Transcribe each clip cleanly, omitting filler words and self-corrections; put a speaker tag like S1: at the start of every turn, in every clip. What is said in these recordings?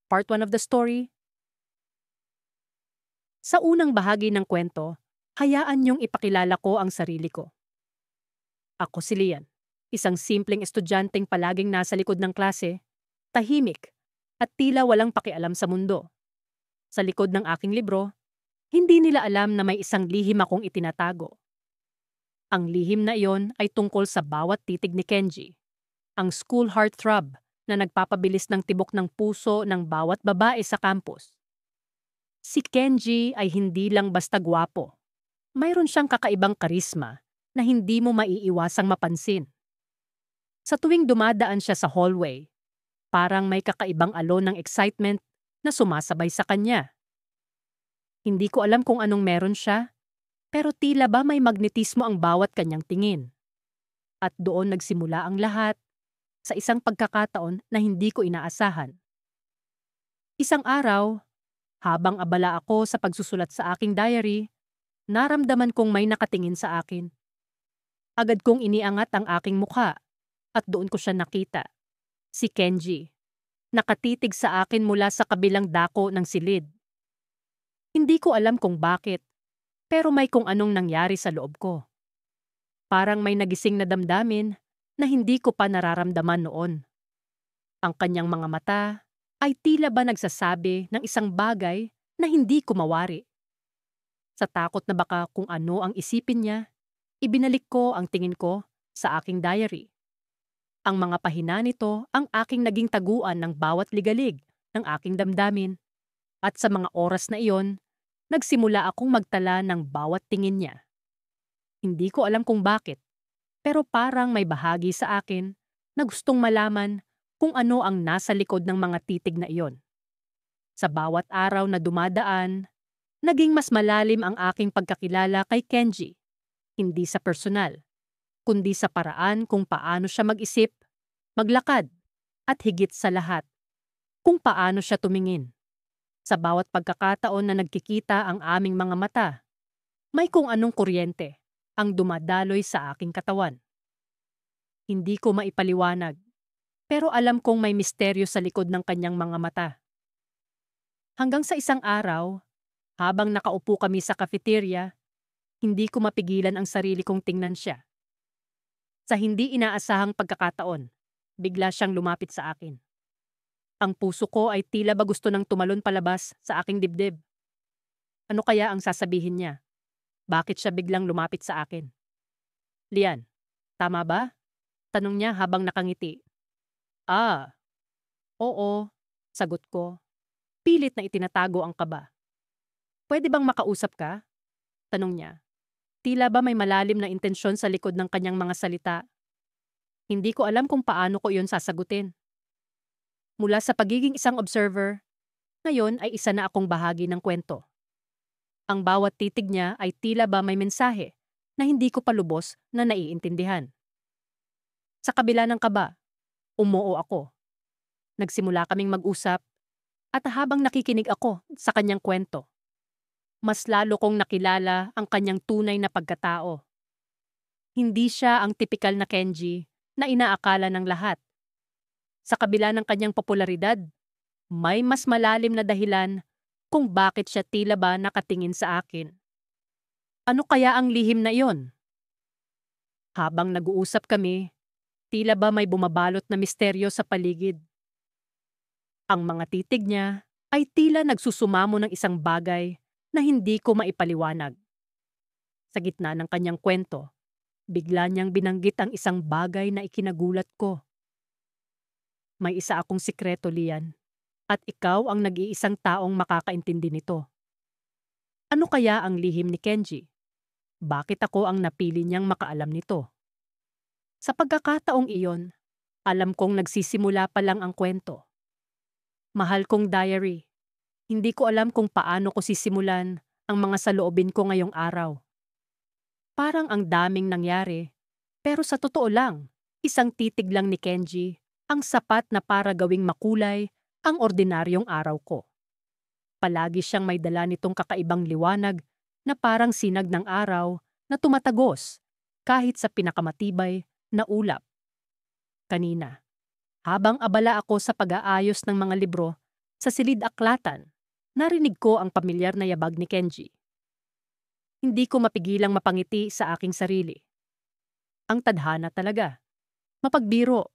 S1: Part 1 of the story. Sa unang bahagi ng kwento, hayaan niyong ipakilala ko ang sarili ko. Ako si Lian, isang simpleng estudyanteng palaging nasa likod ng klase, tahimik, at tila walang pakialam sa mundo. Sa likod ng aking libro, hindi nila alam na may isang lihim akong itinatago. Ang lihim na iyon ay tungkol sa bawat titig ni Kenji, ang school heartthrob na nagpapabilis ng tibok ng puso ng bawat babae sa campus. Si Kenji ay hindi lang basta gwapo. Mayroon siyang kakaibang karisma na hindi mo maiiwasang mapansin. Sa tuwing dumadaan siya sa hallway, parang may kakaibang alon ng excitement na sumasabay sa kanya. Hindi ko alam kung anong meron siya, pero tila ba may magnetismo ang bawat kanyang tingin. At doon nagsimula ang lahat sa isang pagkakataon na hindi ko inaasahan. Isang araw, habang abala ako sa pagsusulat sa aking diary, naramdaman kong may nakatingin sa akin. Agad kong iniangat ang aking mukha at doon ko siya nakita. Si Kenji. Nakatitig sa akin mula sa kabilang dako ng silid. Hindi ko alam kung bakit, pero may kung anong nangyari sa loob ko. Parang may nagising na damdamin na hindi ko pa nararamdaman noon. Ang kanyang mga mata ay tila ba nagsasabi ng isang bagay na hindi ko mawari. Sa takot na baka kung ano ang isipin niya, ibinalik ko ang tingin ko sa aking diary. Ang mga pahina nito ang aking naging taguan ng bawat ligalig ng aking damdamin. At sa mga oras na iyon, nagsimula akong magtala ng bawat tingin niya. Hindi ko alam kung bakit, pero parang may bahagi sa akin na gustong malaman kung ano ang nasa likod ng mga titig na iyon. Sa bawat araw na dumadaan, naging mas malalim ang aking pagkakilala kay Kenji. Hindi sa personal, kundi sa paraan kung paano siya mag-isip, maglakad, at higit sa lahat, kung paano siya tumingin. Sa bawat pagkakataon na nagkikita ang aming mga mata, may kung anong kuryente ang dumadaloy sa aking katawan. Hindi ko maipaliwanag, pero alam kong may misteryo sa likod ng kanyang mga mata. Hanggang sa isang araw, habang nakaupo kami sa cafeteria, hindi ko mapigilan ang sarili kong tingnan siya. Sa hindi inaasahang pagkakataon, bigla siyang lumapit sa akin. Ang puso ko ay tila ba gusto nang tumalon palabas sa aking dibdib. Ano kaya ang sasabihin niya? Bakit siya biglang lumapit sa akin? Lian, tama ba? Tanong niya habang nakangiti. Ah, oo, sagot ko. Pilit na itinatago ang kaba. Pwede bang makausap ka? Tanong niya. Tila ba may malalim na intensyon sa likod ng kanyang mga salita. Hindi ko alam kung paano ko iyon sasagutin. Mula sa pagiging isang observer, ngayon ay isa na akong bahagi ng kwento. Ang bawat titig niya ay tila ba may mensahe na hindi ko palubos na naiintindihan. Sa kabila ng kaba, umuo ako. Nagsimula kaming mag-usap at habang nakikinig ako sa kanyang kwento, mas lalo kong nakilala ang kanyang tunay na pagkatao. Hindi siya ang tipikal na Kenji na inaakala ng lahat. Sa kabila ng kanyang popularidad, may mas malalim na dahilan kung bakit siya tila ba nakatingin sa akin. Ano kaya ang lihim na iyon? Habang nag-uusap kami, tila ba may bumabalot na misteryo sa paligid. Ang mga titig niya ay tila nagsusumamo ng isang bagay na hindi ko maipaliwanag. Sa gitna ng kanyang kwento, bigla niyang binanggit ang isang bagay na ikinagulat ko. May isa akong sikreto, Lian, at ikaw ang nag-iisang taong makakaintindi nito. Ano kaya ang lihim ni Kenji? Bakit ako ang napili niyang makaalam nito? Sa pagkakataong iyon, alam kong nagsisimula pa lang ang kwento. Mahal kong diary, hindi ko alam kung paano ko sisimulan ang mga saloobin ko ngayong araw. Parang ang daming nangyari, pero sa totoo lang, isang titig lang ni Kenji ang sapat na para gawing makulay ang ordinaryong araw ko. Palagi siyang may dala nitong kakaibang liwanag na parang sinag ng araw na tumatagos kahit sa pinakamatibay na ulap. Kanina, habang abala ako sa pag-aayos ng mga libro, Sa silid-aklatan, narinig ko ang pamilyar na yabag ni Kenji. Hindi ko mapigilang mapangiti sa aking sarili. Ang tadhana talaga. Mapagbiro.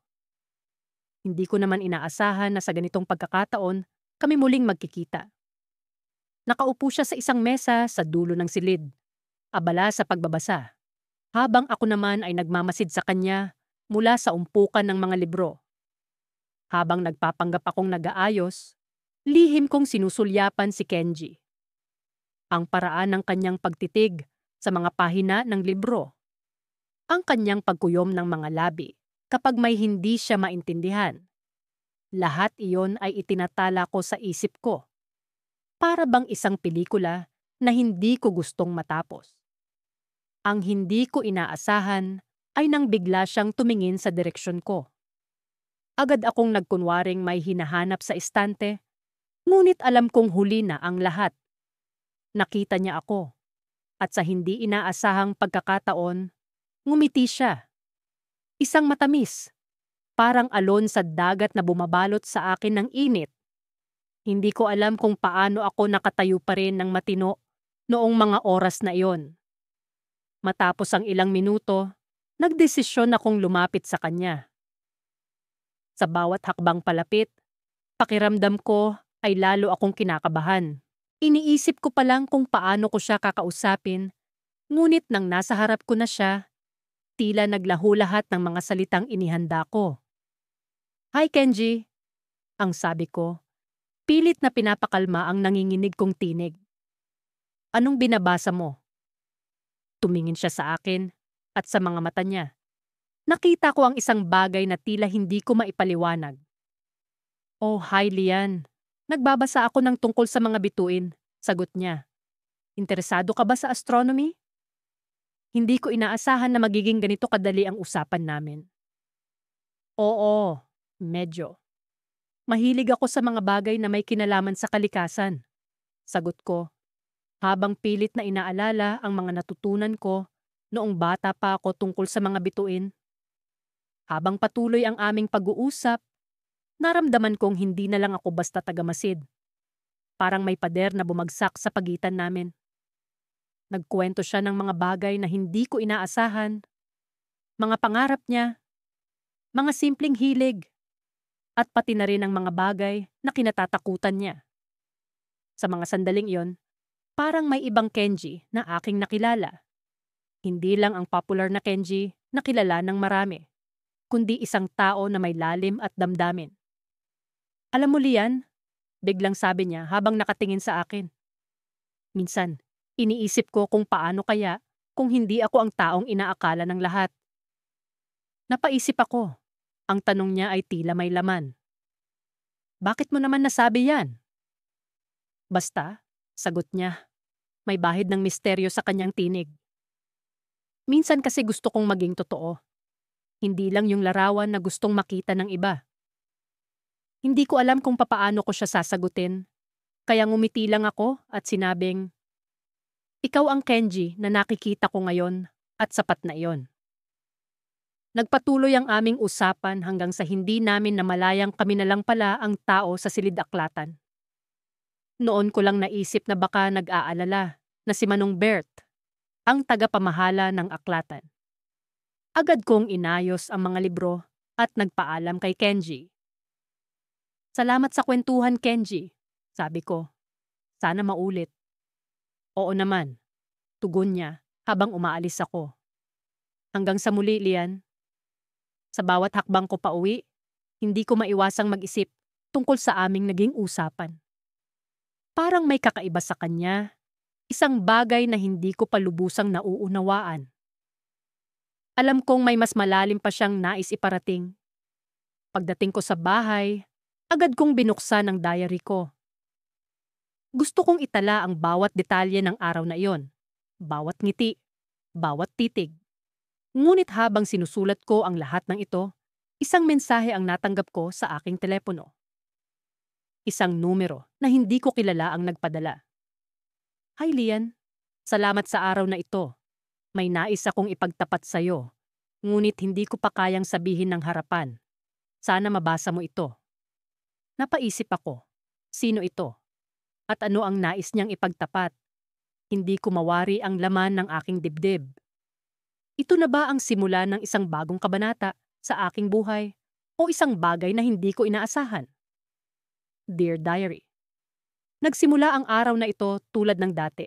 S1: Hindi ko naman inaasahan na sa ganitong pagkakataon kami muling magkikita. Nakaupo siya sa isang mesa sa dulo ng silid, abala sa pagbabasa, habang ako naman ay nagmamasid sa kanya mula sa umpukan ng mga libro. Habang nagpapanggap akong nag-aayos, lihim kong sinusulyapan si Kenji. Ang paraan ng kanyang pagtitig sa mga pahina ng libro. Ang kanyang pagkuyom ng mga labi kapag may hindi siya maintindihan. Lahat iyon ay itinatala ko sa isip ko. Para bang isang pelikula na hindi ko gustong matapos. Ang hindi ko inaasahan ay nang bigla siyang tumingin sa direksyon ko. Agad akong nagkunwaring may hinahanap sa estante, ngunit alam kong huli na ang lahat. Nakita niya ako, at sa hindi inaasahang pagkakataon, ngumiti siya. Isang matamis, parang alon sa dagat na bumabalot sa akin ng init. Hindi ko alam kung paano ako nakatayo pa rin ng matino noong mga oras na iyon. Matapos ang ilang minuto, nagdesisyon akong lumapit sa kanya. Sa bawat hakbang palapit, pakiramdam ko ay lalo akong kinakabahan. Iniisip ko pa lang kung paano ko siya kakausapin, ngunit nang nasa harap ko na siya, tila naglaho lahat ng mga salitang inihanda ko. "Hi Kenji," ang sabi ko, pilit na pinapakalma ang nanginginig kong tinig. "Anong binabasa mo?" Tumingin siya sa akin at sa mga mata niya. Nakita ko ang isang bagay na tila hindi ko maipaliwanag. "Oh, hi Lian. Nagbabasa ako ng tungkol sa mga bituin," sagot niya. "Interesado ka ba sa astronomy?" Hindi ko inaasahan na magiging ganito kadali ang usapan namin. "Oo, medyo. Mahilig ako sa mga bagay na may kinalaman sa kalikasan," sagot ko, habang pilit na inaalala ang mga natutunan ko noong bata pa ako tungkol sa mga bituin. Habang patuloy ang aming pag-uusap, naramdaman kong hindi na lang ako basta tagamasid. Parang may pader na bumagsak sa pagitan namin. Nagkwento siya ng mga bagay na hindi ko inaasahan, mga pangarap niya, mga simpleng hilig, at pati na rin ang mga bagay na kinatatakutan niya. Sa mga sandaling iyon, parang may ibang Kenji na aking nakilala. Hindi lang ang popular na Kenji na kilala ng marami, kundi isang tao na may lalim at damdamin. "Alam mo Lian," biglang sabi niya habang nakatingin sa akin. Minsan, iniisip ko kung paano kaya kung hindi ako ang taong inaakala ng lahat. Napaisip ako. Ang tanong niya ay tila may laman. "Bakit mo naman nasabi yan?" "Basta," sagot niya. May bahid ng misteryo sa kanyang tinig. "Minsan kasi gusto kong maging totoo. Hindi lang yung larawan na gustong makita ng iba." Hindi ko alam kung papaano ko siya sasagutin, kaya ngumiti lang ako at sinabing, "Ikaw ang Kenji na nakikita ko ngayon at sapat na iyon." Nagpatuloy ang aming usapan hanggang sa hindi namin namalayang kami na lang pala ang tao sa silid-aklatan. Noon ko lang naisip na baka nag-aalala na si Manong Bert, ang tagapamahala ng aklatan. Agad kong inayos ang mga libro at nagpaalam kay Kenji. "Salamat sa kwentuhan, Kenji," sabi ko. "Sana maulit." "Oo naman," tugon niya habang umaalis ako. "Hanggang sa muli, Lian." Sa bawat hakbang ko pauwi, hindi ko maiwasang mag-isip tungkol sa aming naging usapan. Parang may kakaiba sa kanya, isang bagay na hindi ko pa lubusang nauunawaan. Alam kong may mas malalim pa siyang nais iparating. Pagdating ko sa bahay, agad kong binuksan ang diary ko. Gusto kong itala ang bawat detalye ng araw na iyon, bawat ngiti, bawat titig. Ngunit habang sinusulat ko ang lahat ng ito, isang mensahe ang natanggap ko sa aking telepono. Isang numero na hindi ko kilala ang nagpadala. "Hi Lian, salamat sa araw na ito. May nais akong ipagtapat sa iyo, ngunit hindi ko pa kayang sabihin ng harapan. Sana mabasa mo ito." Napaisip ako. Sino ito? At ano ang nais niyang ipagtapat? Hindi ko mawari ang laman ng aking dibdib. Ito na ba ang simula ng isang bagong kabanata sa aking buhay o isang bagay na hindi ko inaasahan? Dear Diary, nagsimula ang araw na ito tulad ng dati.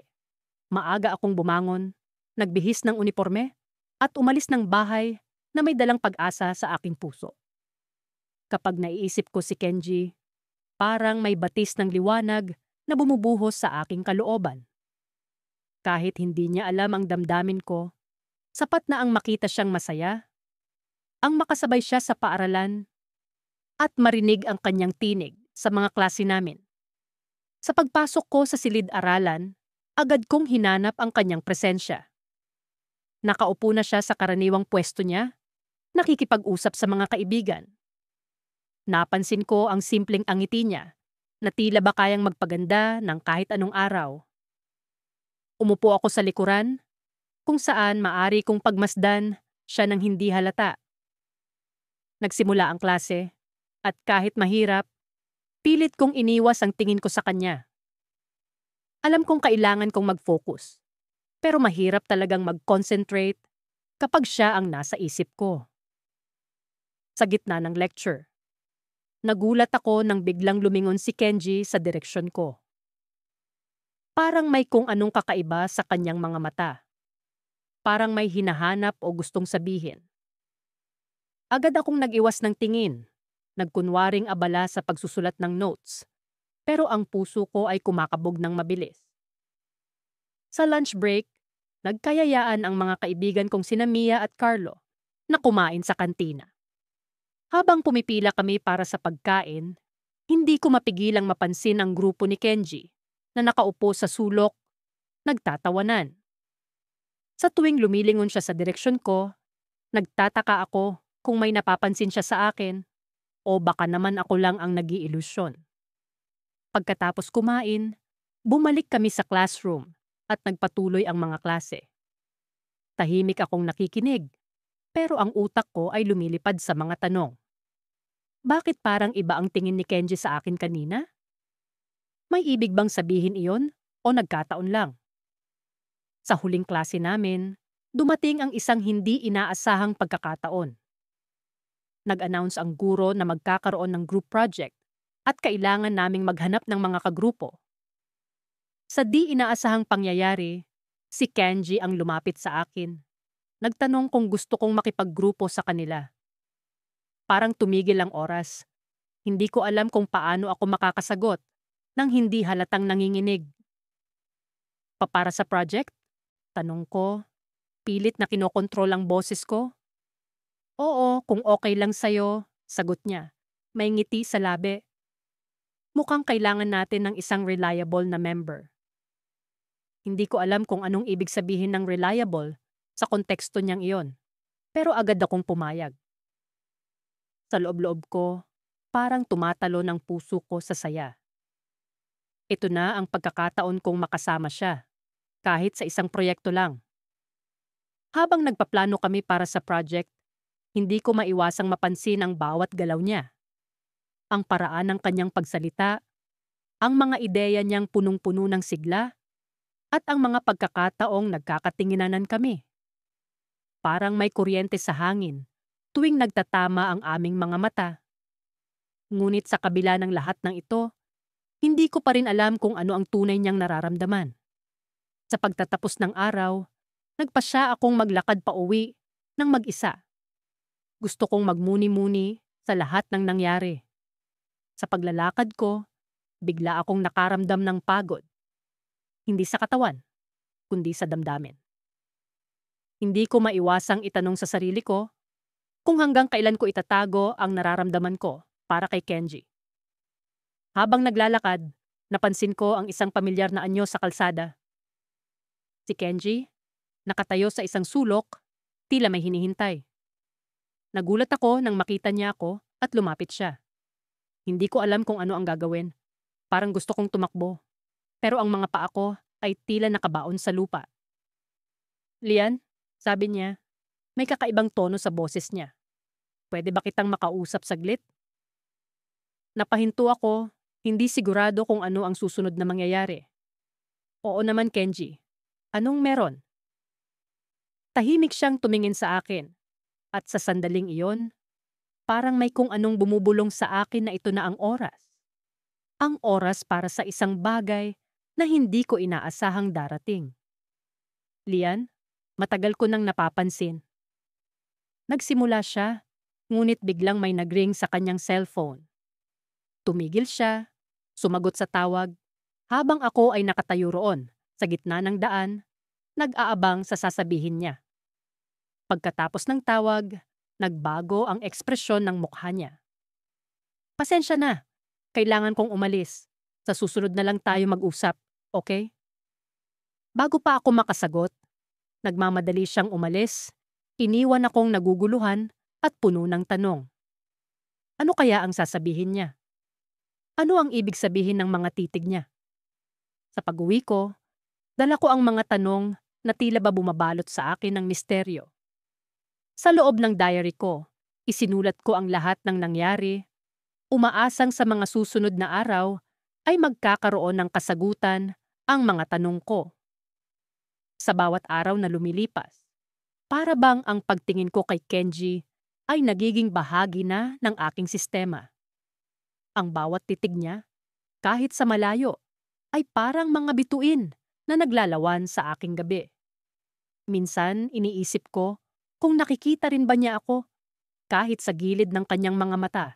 S1: Maaga akong bumangon, nagbihis ng uniforme, at umalis ng bahay na may dalang pag-asa sa aking puso. Kapag naiisip ko si Kenji, parang may batis ng liwanag na bumubuhos sa aking kalooban. Kahit hindi niya alam ang damdamin ko, sapat na ang makita siyang masaya, ang makasabay siya sa paaralan, at marinig ang kanyang tinig sa mga klase namin. Sa pagpasok ko sa silid-aralan, agad kong hinanap ang kanyang presensya. Nakaupo na siya sa karaniwang pwesto niya, nakikipag-usap sa mga kaibigan. Napansin ko ang simpleng angiti niya, na tila ba kayang magpaganda ng kahit anong araw. Umupo ako sa likuran, kung saan maari kong pagmasdan siya ng hindi halata. Nagsimula ang klase, at kahit mahirap, pilit kong iniwas ang tingin ko sa kanya. Alam kong kailangan kong mag-focus, pero mahirap talagang mag-concentrate kapag siya ang nasa isip ko. Sa gitna ng lecture, nagulat ako nang biglang lumingon si Kenji sa direksyon ko. Parang may kung anong kakaiba sa kanyang mga mata. Parang may hinahanap o gustong sabihin. Agad akong nag-iwas ng tingin, nagkunwaring abala sa pagsusulat ng notes, pero ang puso ko ay kumakabog ng mabilis. Sa lunch break, nagkayayaan ang mga kaibigan kong sina Mia at Carlo na kumain sa kantina. Habang pumipila kami para sa pagkain, hindi ko mapigilang mapansin ang grupo ni Kenji na nakaupo sa sulok, nagtatawanan. Sa tuwing lumilingon siya sa direksyon ko, nagtataka ako kung may napapansin siya sa akin o baka naman ako lang ang nag-iilusyon. Pagkatapos kumain, bumalik kami sa classroom at nagpatuloy ang mga klase. Tahimik akong nakikinig, pero ang utak ko ay lumilipad sa mga tanong. Bakit parang iba ang tingin ni Kenji sa akin kanina? May ibig bang sabihin iyon o nagkataon lang? Sa huling klase namin, dumating ang isang hindi inaasahang pagkakataon. Nag-announce ang guro na magkakaroon ng group project at kailangan naming maghanap ng mga kagrupo. Sa di inaasahang pangyayari, si Kenji ang lumapit sa akin. Nagtanong kung gusto kong makipaggrupo sa kanila. Parang tumigil ang oras. Hindi ko alam kung paano ako makakasagot nang hindi halatang nanginginig. Para sa project? Tanong ko, pilit na kinokontrol ang boses ko. Oo, kung okay lang sa'yo, sagot niya. May ngiti sa labi. Mukhang kailangan natin ng isang reliable na member. Hindi ko alam kung anong ibig sabihin ng reliable sa konteksto niyang iyon, pero agad akong pumayag. Sa loob-loob ko, parang tumatalo ng puso ko sa saya. Ito na ang pagkakataon kong makasama siya, kahit sa isang proyekto lang. Habang nagpaplano kami para sa project, hindi ko maiwasang mapansin ang bawat galaw niya. Ang paraan ng kanyang pagsalita, ang mga ideya niyang punong-puno ng sigla, at ang mga pagkakataong nagkakatinginanan kami. Parang may kuryente sa hangin tuwing nagtatama ang aming mga mata. Ngunit sa kabila ng lahat ng ito, hindi ko pa rin alam kung ano ang tunay niyang nararamdaman. Sa pagtatapos ng araw, nagpasya akong maglakad pa uwi ng mag-isa. Gusto kong magmuni-muni sa lahat ng nangyari. Sa paglalakad ko, bigla akong nakaramdam ng pagod. Hindi sa katawan, kundi sa damdamin. Hindi ko maiwasang itanong sa sarili ko kung hanggang kailan ko itatago ang nararamdaman ko para kay Kenji. Habang naglalakad, napansin ko ang isang pamilyar na anyo sa kalsada. Si Kenji, nakatayo sa isang sulok, tila may hinihintay. Nagulat ako nang makita niya ako at lumapit siya. Hindi ko alam kung ano ang gagawin. Parang gusto kong tumakbo. Pero ang mga paa ko ay tila nakabaon sa lupa. Lian, sabi niya, may kakaibang tono sa boses niya. Pwede ba kitang makausap saglit? Napahinto ako, Hindi sigurado kung ano ang susunod na mangyayari. Oo naman, Kenji. Anong meron? Tahimik siyang tumingin sa akin. At sa sandaling iyon, parang may kung anong bumubulong sa akin na ito na ang oras. Ang oras para sa isang bagay na hindi ko inaasahang darating. Lian, matagal ko nang napapansin. Nagsimula siya, ngunit biglang may nagring sa kanyang cellphone. Tumigil siya, sumagot sa tawag, habang ako ay nakatayo roon, sa gitna ng daan, nag-aabang sa sasabihin niya. Pagkatapos ng tawag, nagbago ang ekspresyon ng mukha niya. Pasensya na, kailangan kong umalis. Sa susunod na lang tayo mag-usap, okay? Bago pa ako makasagot, nagmamadali siyang umalis, iniwan akong naguguluhan at puno ng tanong. Ano kaya ang sasabihin niya? Ano ang ibig sabihin ng mga titig niya? Sa pag-uwi ko, dala ko ang mga tanong na tila ba bumabalot sa akin ng misteryo. Sa loob ng diary ko, isinulat ko ang lahat ng nangyari, umaasang sa mga susunod na araw ay magkakaroon ng kasagutan ang mga tanong ko. Sa bawat araw na lumilipas, para bang ang pagtingin ko kay Kenji ay nagiging bahagi na ng aking sistema. Ang bawat titig niya, kahit sa malayo, ay parang mga bituin na naglalawan sa aking gabi. Minsan iniisip ko kung nakikita rin ba niya ako kahit sa gilid ng kanyang mga mata.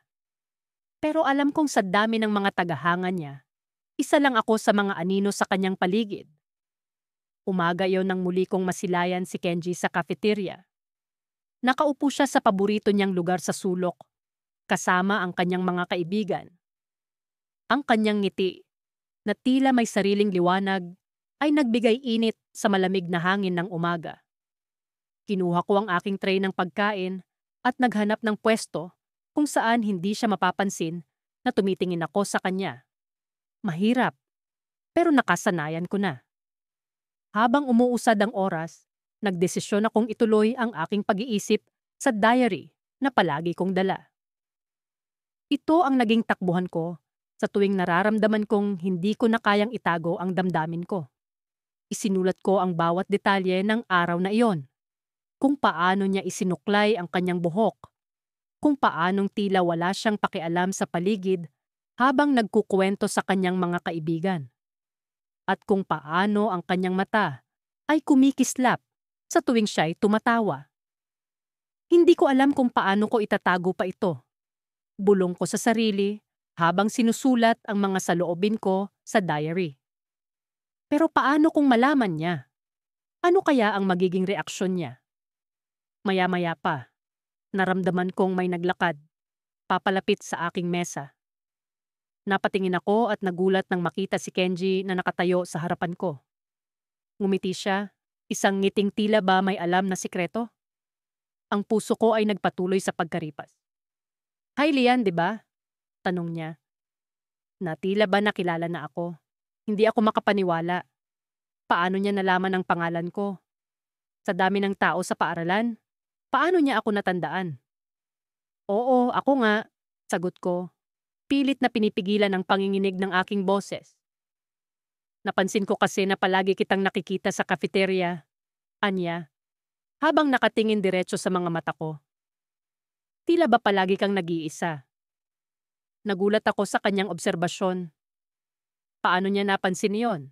S1: Pero alam kong sa dami ng mga tagahanga niya, isa lang ako sa mga anino sa kanyang paligid. Umaga yon nang muli kong masilayan si Kenji sa cafeteria. Nakaupo siya sa paborito niyang lugar sa sulok, kasama ang kanyang mga kaibigan. Ang kanyang ngiti, na tila may sariling liwanag, ay nagbigay init sa malamig na hangin ng umaga. Kinuha ko ang aking tray ng pagkain at naghanap ng pwesto kung saan hindi siya mapapansin na tumitingin ako sa kanya. Mahirap, pero nakasanayan ko na. Habang umuusad ang oras, nagdesisyon akong ituloy ang aking pag-iisip sa diary na palagi kong dala. Ito ang naging takbuhan ko sa tuwing nararamdaman kong hindi ko na kayang itago ang damdamin ko. Isinulat ko ang bawat detalye ng araw na iyon. Kung paano niya isinuklay ang kanyang buhok. Kung paanong tila wala siyang pakialam sa paligid habang nagkukwento sa kanyang mga kaibigan. At kung paano ang kanyang mata ay kumikislap sa tuwing siya'y tumatawa. Hindi ko alam kung paano ko itatago pa ito. Bulong ko sa sarili habang sinusulat ang mga saloobin ko sa diary. Pero paano kung malaman niya? Ano kaya ang magiging reaksyon niya? Maya-maya pa, naramdaman kong may naglakad, papalapit sa aking mesa. Napatingin ako at nagulat nang makita si Kenji na nakatayo sa harapan ko. Ngumiti siya, isang ngiting tila ba may alam na sikreto. Ang puso ko ay nagpatuloy sa pagkaripas. Hi Lian, di ba? Tanong niya. Na tila ba nakilala na ako? Hindi ako makapaniwala. Paano niya nalaman ang pangalan ko? Sa dami ng tao sa paaralan, paano niya ako natandaan? Oo, ako nga, sagot ko. Pilit na pinipigilan ang panginginig ng aking boses. Napansin ko kasi na palagi kitang nakikita sa cafeteria, anya, habang nakatingin diretso sa mga mata ko. Tila ba palagi kang nag-iisa? Nagulat ako sa kanyang obserbasyon. Paano niya napansin iyon?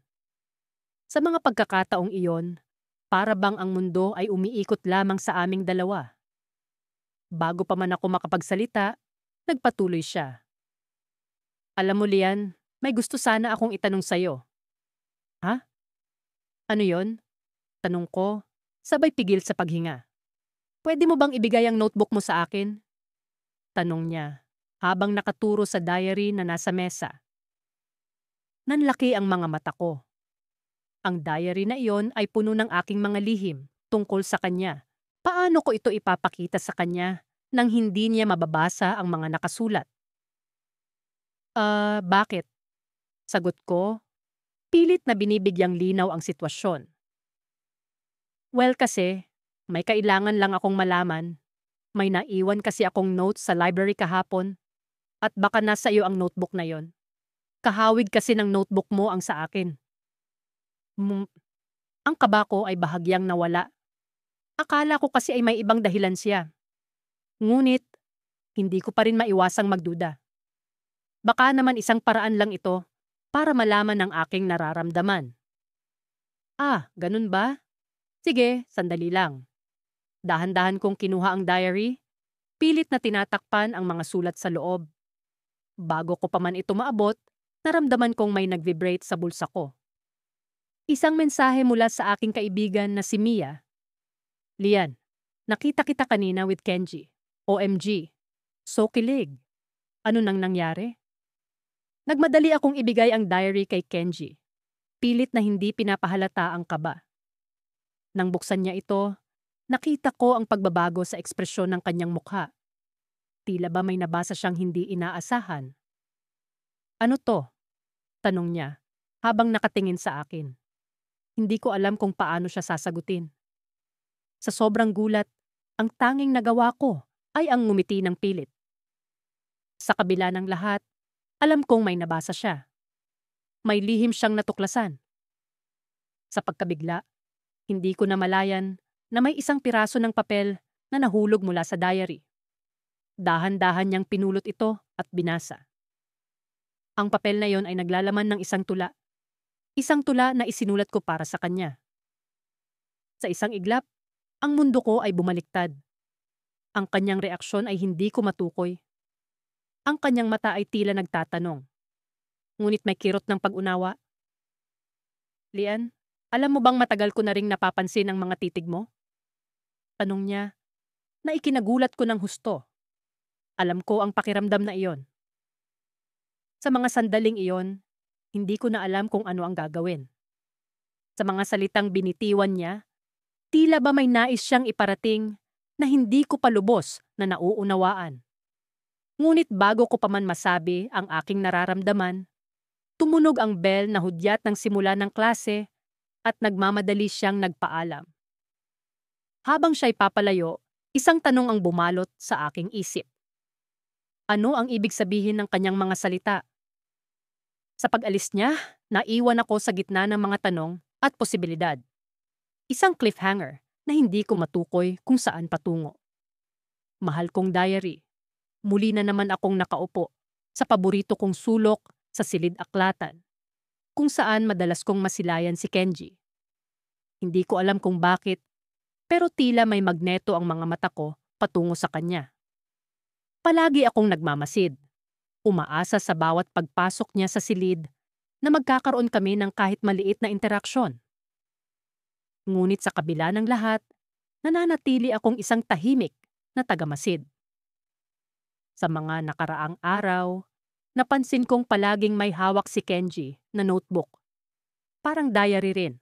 S1: Sa mga pagkakataong iyon, para bang ang mundo ay umiikot lamang sa aming dalawa. Bago pa man ako makapagsalita, nagpatuloy siya. Alam mo Lian, may gusto sana akong itanong sa'yo. Ha? Ano yon? Tanong ko, sabay pigil sa paghinga. Pwede mo bang ibigay ang notebook mo sa akin? Tanong niya, habang nakaturo sa diary na nasa mesa. Nanlaki ang mga mata ko. Ang diary na iyon ay puno ng aking mga lihim tungkol sa kanya. Paano ko ito ipapakita sa kanya nang hindi niya mababasa ang mga nakasulat? Bakit? Sagot ko, pilit na binibigyang linaw ang sitwasyon. Well kasi, may kailangan lang akong malaman. May naiwan kasi akong notes sa library kahapon at baka nasa iyo ang notebook na yon. Kahawig kasi ng notebook mo ang sa akin. Mm, ang kaba ko ay bahagyang nawala. Akala ko kasi ay may ibang dahilan siya. Ngunit, hindi ko pa rin maiwasang magduda. Baka naman isang paraan lang ito para malaman ang aking nararamdaman. Ah, ganun ba? Sige, sandali lang. Dahan-dahan kong kinuha ang diary, pilit na tinatakpan ang mga sulat sa loob. Bago ko pa man ito maabot, naramdaman kong may nag-vibrate sa bulsa ko. Isang mensahe mula sa aking kaibigan na si Mia. Lian, nakita kita kanina with Kenji. OMG. So kilig. Ano nang nangyari? Nagmadali akong ibigay ang diary kay Kenji. Pilit na hindi pinapahalata ang kaba. Nang buksan niya ito, nakita ko ang pagbabago sa ekspresyon ng kanyang mukha. Tila ba may nabasa siyang hindi inaasahan? Ano to? Tanong niya, habang nakatingin sa akin. Hindi ko alam kung paano siya sasagutin. Sa sobrang gulat, ang tanging nagawa ko ay ang ngumiti ng pilit. Sa kabila ng lahat, alam kong may nabasa siya. May lihim siyang natuklasan. Sa pagkabigla, hindi ko namalayan na may isang piraso ng papel na nahulog mula sa diary. Dahan-dahan niyang pinulot ito at binasa. Ang papel na yon ay naglalaman ng isang tula. Isang tula na isinulat ko para sa kanya. Sa isang iglap, ang mundo ko ay bumaliktad. Ang kanyang reaksyon ay hindi ko matukoy. Ang kanyang mata ay tila nagtatanong. Ngunit may kirot ng pag-unawa. Lian, alam mo bang matagal ko na ring napapansin ang mga titig mo? Tanong niya, na ikinagulat ko ng husto. Alam ko ang pakiramdam na iyon. Sa mga sandaling iyon, hindi ko na alam kung ano ang gagawin. Sa mga salitang binitiwan niya, tila ba may nais siyang iparating na hindi ko palubos na nauunawaan. Ngunit bago ko pa man masabi ang aking nararamdaman, tumunog ang bell na hudyat ng simula ng klase at nagmamadali siyang nagpaalam. Habang siya'y papalayo, isang tanong ang bumalot sa aking isip. Ano ang ibig sabihin ng kanyang mga salita? Sa pag-alis niya, naiwan ako sa gitna ng mga tanong at posibilidad. Isang cliffhanger na hindi ko matukoy kung saan patungo. Mahal kong diary. Muli na naman akong nakaupo sa paborito kong sulok sa silid-aklatan, kung saan madalas kong masilayan si Kenji. Hindi ko alam kung bakit, pero tila may magneto ang mga mata ko patungo sa kanya. Palagi akong nagmamasid. Umaasa sa bawat pagpasok niya sa silid na magkakaroon kami ng kahit maliit na interaksyon. Ngunit sa kabila ng lahat, nananatili akong isang tahimik na tagamasid. Sa mga nakaraang araw, napansin kong palaging may hawak si Kenji na notebook. Parang diary rin,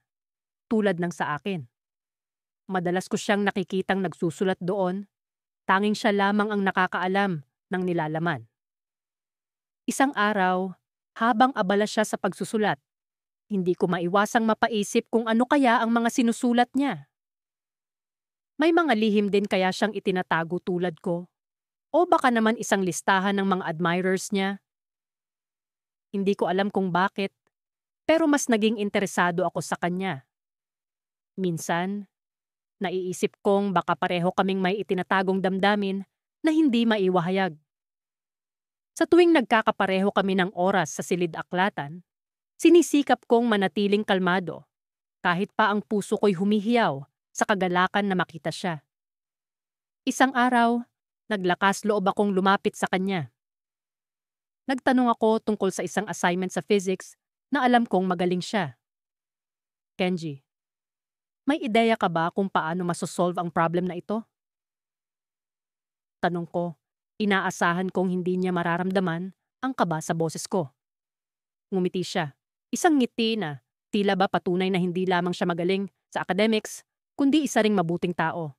S1: tulad ng sa akin. Madalas ko siyang nakikitang nagsusulat doon, tanging siya lamang ang nakakaalam ng nilalaman. Isang araw, habang abala siya sa pagsusulat, hindi ko maiwasang mapaisip kung ano kaya ang mga sinusulat niya. May mga lihim din kaya siyang itinatago tulad ko? O baka naman isang listahan ng mga admirers niya? Hindi ko alam kung bakit, pero mas naging interesado ako sa kanya. Minsan, naiisip kong baka pareho kaming may itinatagong damdamin na hindi maiwahayag. Sa tuwing nagkakapareho kami ng oras sa silid-aklatan, sinisikap kong manatiling kalmado, kahit pa ang puso ko'y humihiyaw sa kagalakan na makita siya. Isang araw, naglakas loob akong lumapit sa kanya. Nagtanong ako tungkol sa isang assignment sa physics na alam kong magaling siya. Kenji, may ideya ka ba kung paano masosolve ang problem na ito? Tanong ko, inaasahan kong hindi niya mararamdaman ang kaba sa boses ko. Ngumiti siya. Isang ngiti na tila ba patunay na hindi lamang siya magaling sa academics, kundi isa ring mabuting tao.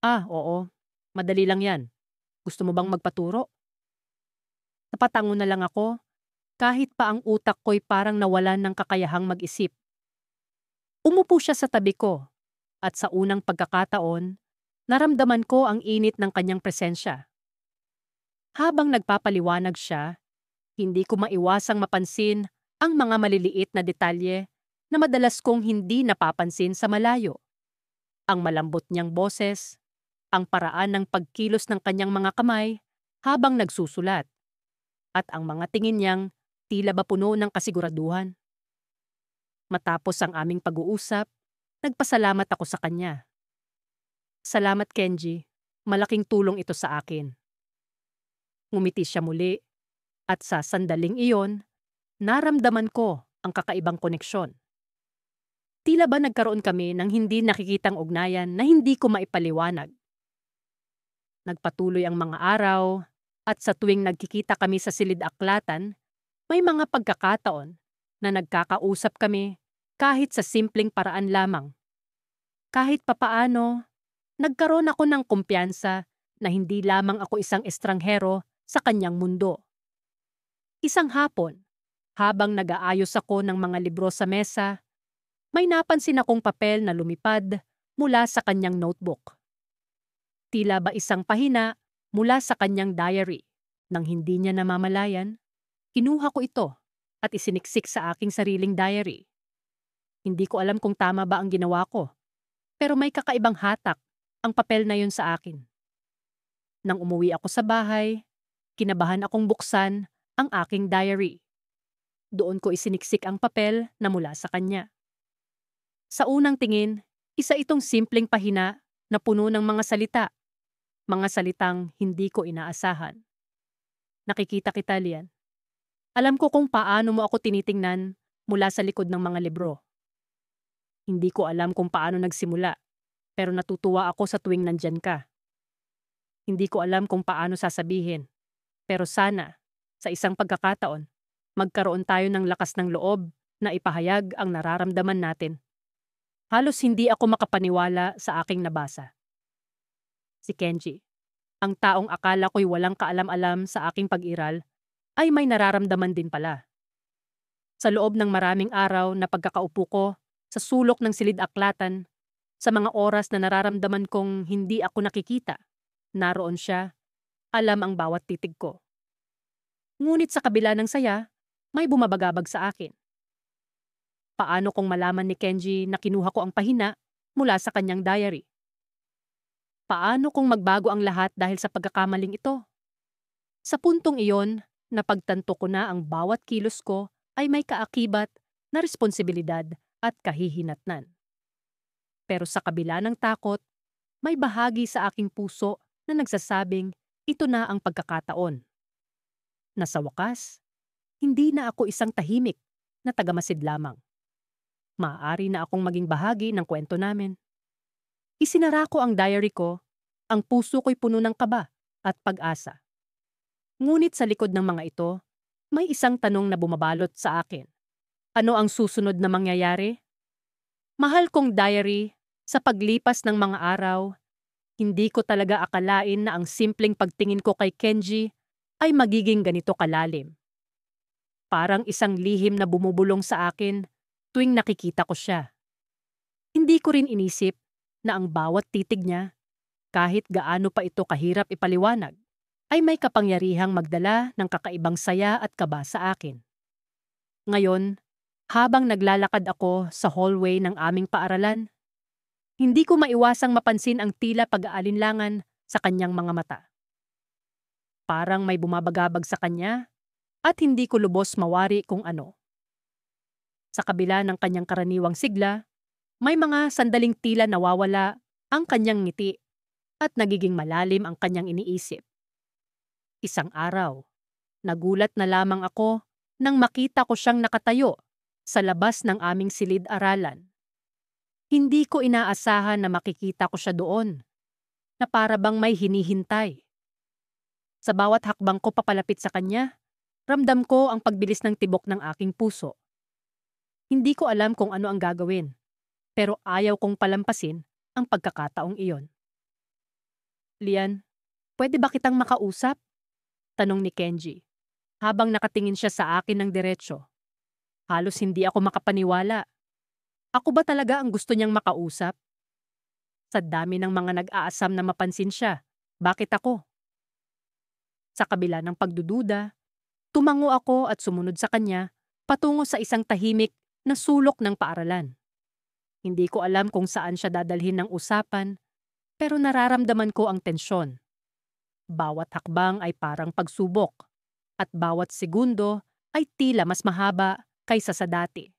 S1: Ah, oo. Madali lang yan. Gusto mo bang magpaturo? Napatango na lang ako, kahit pa ang utak ko'y parang nawalan ng kakayahang mag-isip. Umupo siya sa tabi ko, at sa unang pagkakataon, naramdaman ko ang init ng kanyang presensya. Habang nagpapaliwanag siya, Hindi ko maiwasang mapansin ang mga maliliit na detalye na madalas kong hindi napapansin sa malayo. Ang malambot niyang boses, ang paraan ng pagkilos ng kanyang mga kamay habang nagsusulat, at ang mga tingin niyang tila ba puno ng kasiguraduhan. Matapos ang aming pag-uusap, nagpasalamat ako sa kanya. Salamat, Kenji. Malaking tulong ito sa akin. Ngumiti siya muli, at sa sandaling iyon, naramdaman ko ang kakaibang koneksyon. Tila ba nagkaroon kami ng hindi nakikitang ugnayan na hindi ko maipaliwanag. Nagpatuloy ang mga araw, at sa tuwing nagkikita kami sa silid-aklatan, may mga pagkakataon na nagkakausap kami kahit sa simpleng paraan lamang. Kahit papaano, nagkaroon ako ng kumpiyansa na hindi lamang ako isang estranghero sa kanyang mundo. Isang hapon, habang nag-aayos ako ng mga libro sa mesa, may napansin akong papel na lumipad mula sa kanyang notebook. Tila ba isang pahina mula sa kanyang diary. Nang hindi niya namamalayan, kinuha ko ito at isiniksik sa aking sariling diary. Hindi ko alam kung tama ba ang ginawa ko, pero may kakaibang hatak ang papel na yun sa akin. Nang umuwi ako sa bahay, kinabahan akong buksan ang aking diary. Doon ko isiniksik ang papel na mula sa kanya. Sa unang tingin, isa itong simpleng pahina na puno ng mga salita. Mga salitang hindi ko inaasahan. Nakikita kita, Lian. Alam ko kung paano mo ako tinitingnan mula sa likod ng mga libro. Hindi ko alam kung paano nagsimula, pero natutuwa ako sa tuwing nandyan ka. Hindi ko alam kung paano sasabihin, pero sana, sa isang pagkakataon, magkaroon tayo ng lakas ng loob na ipahayag ang nararamdaman natin. Halos hindi ako makapaniwala sa aking nabasa. Si Kenji, ang taong akala ko'y walang kaalam-alam sa aking pag-iral, ay may nararamdaman din pala. Sa loob ng maraming araw na pagkakaupo ko sa sulok ng silid-aklatan, sa mga oras na nararamdaman kong hindi ako nakikita, naroon siya, alam ang bawat titig ko. Ngunit sa kabila ng saya, may bumabagabag sa akin. Paano kung malaman ni Kenji na kinuha ko ang pahina mula sa kanyang diary? Paano kung magbago ang lahat dahil sa pagkakamaling ito? Sa puntong iyon, napagtanto ko na ang bawat kilos ko ay may kaakibat na responsibilidad at kahihinatnan. Pero sa kabila ng takot, may bahagi sa aking puso na nagsasabing ito na ang pagkakataon. Na sa wakas, hindi na ako isang tahimik na tagamasid lamang. Maaari na akong maging bahagi ng kwento namin. Isinara ko ang diary ko, ang puso ko'y puno ng kaba at pag-asa. Ngunit sa likod ng mga ito, may isang tanong na bumabalot sa akin. Ano ang susunod na mangyayari? Mahal kong diary, sa paglipas ng mga araw, hindi ko talaga akalain na ang simpleng pagtingin ko kay Kenji ay magiging ganito kalalim. Parang isang lihim na bumubulong sa akin tuwing nakikita ko siya. Hindi ko rin inisip na ang bawat titig niya, kahit gaano pa ito kahirap ipaliwanag, ay may kapangyarihang magdala ng kakaibang saya at kaba sa akin. Ngayon, habang naglalakad ako sa hallway ng aming paaralan, hindi ko maiwasang mapansin ang tila pag-aalinlangan sa kanyang mga mata. Parang may bumabagabag sa kanya at hindi ko lubos mawari kung ano. Sa kabila ng kanyang karaniwang sigla, may mga sandaling tila nawawala ang kanyang ngiti at nagiging malalim ang kanyang iniisip. Isang araw, nagulat na lamang ako nang makita ko siyang nakatayo sa labas ng aming silid-aralan. Hindi ko inaasahan na makikita ko siya doon, na para bang may hinihintay. Sa bawat hakbang ko papalapit sa kanya, ramdam ko ang pagbilis ng tibok ng aking puso. Hindi ko alam kung ano ang gagawin, pero ayaw kong palampasin ang pagkakataong iyon. Lian, pwede ba kitang makausap? Tanong ni Kenji, habang nakatingin siya sa akin ng diretsyo. Halos hindi ako makapaniwala. Ako ba talaga ang gusto niyang makausap? Sa dami ng mga nag-aasam na mapansin siya, bakit ako? Sa kabila ng pagdududa, Tumango ako at sumunod sa kanya patungo sa isang tahimik na sulok ng paaralan. Hindi ko alam kung saan siya dadalhin ng usapan, pero nararamdaman ko ang tensyon. Bawat hakbang ay parang pagsubok, at bawat segundo ay tila mas mahaba kaysa sa dati.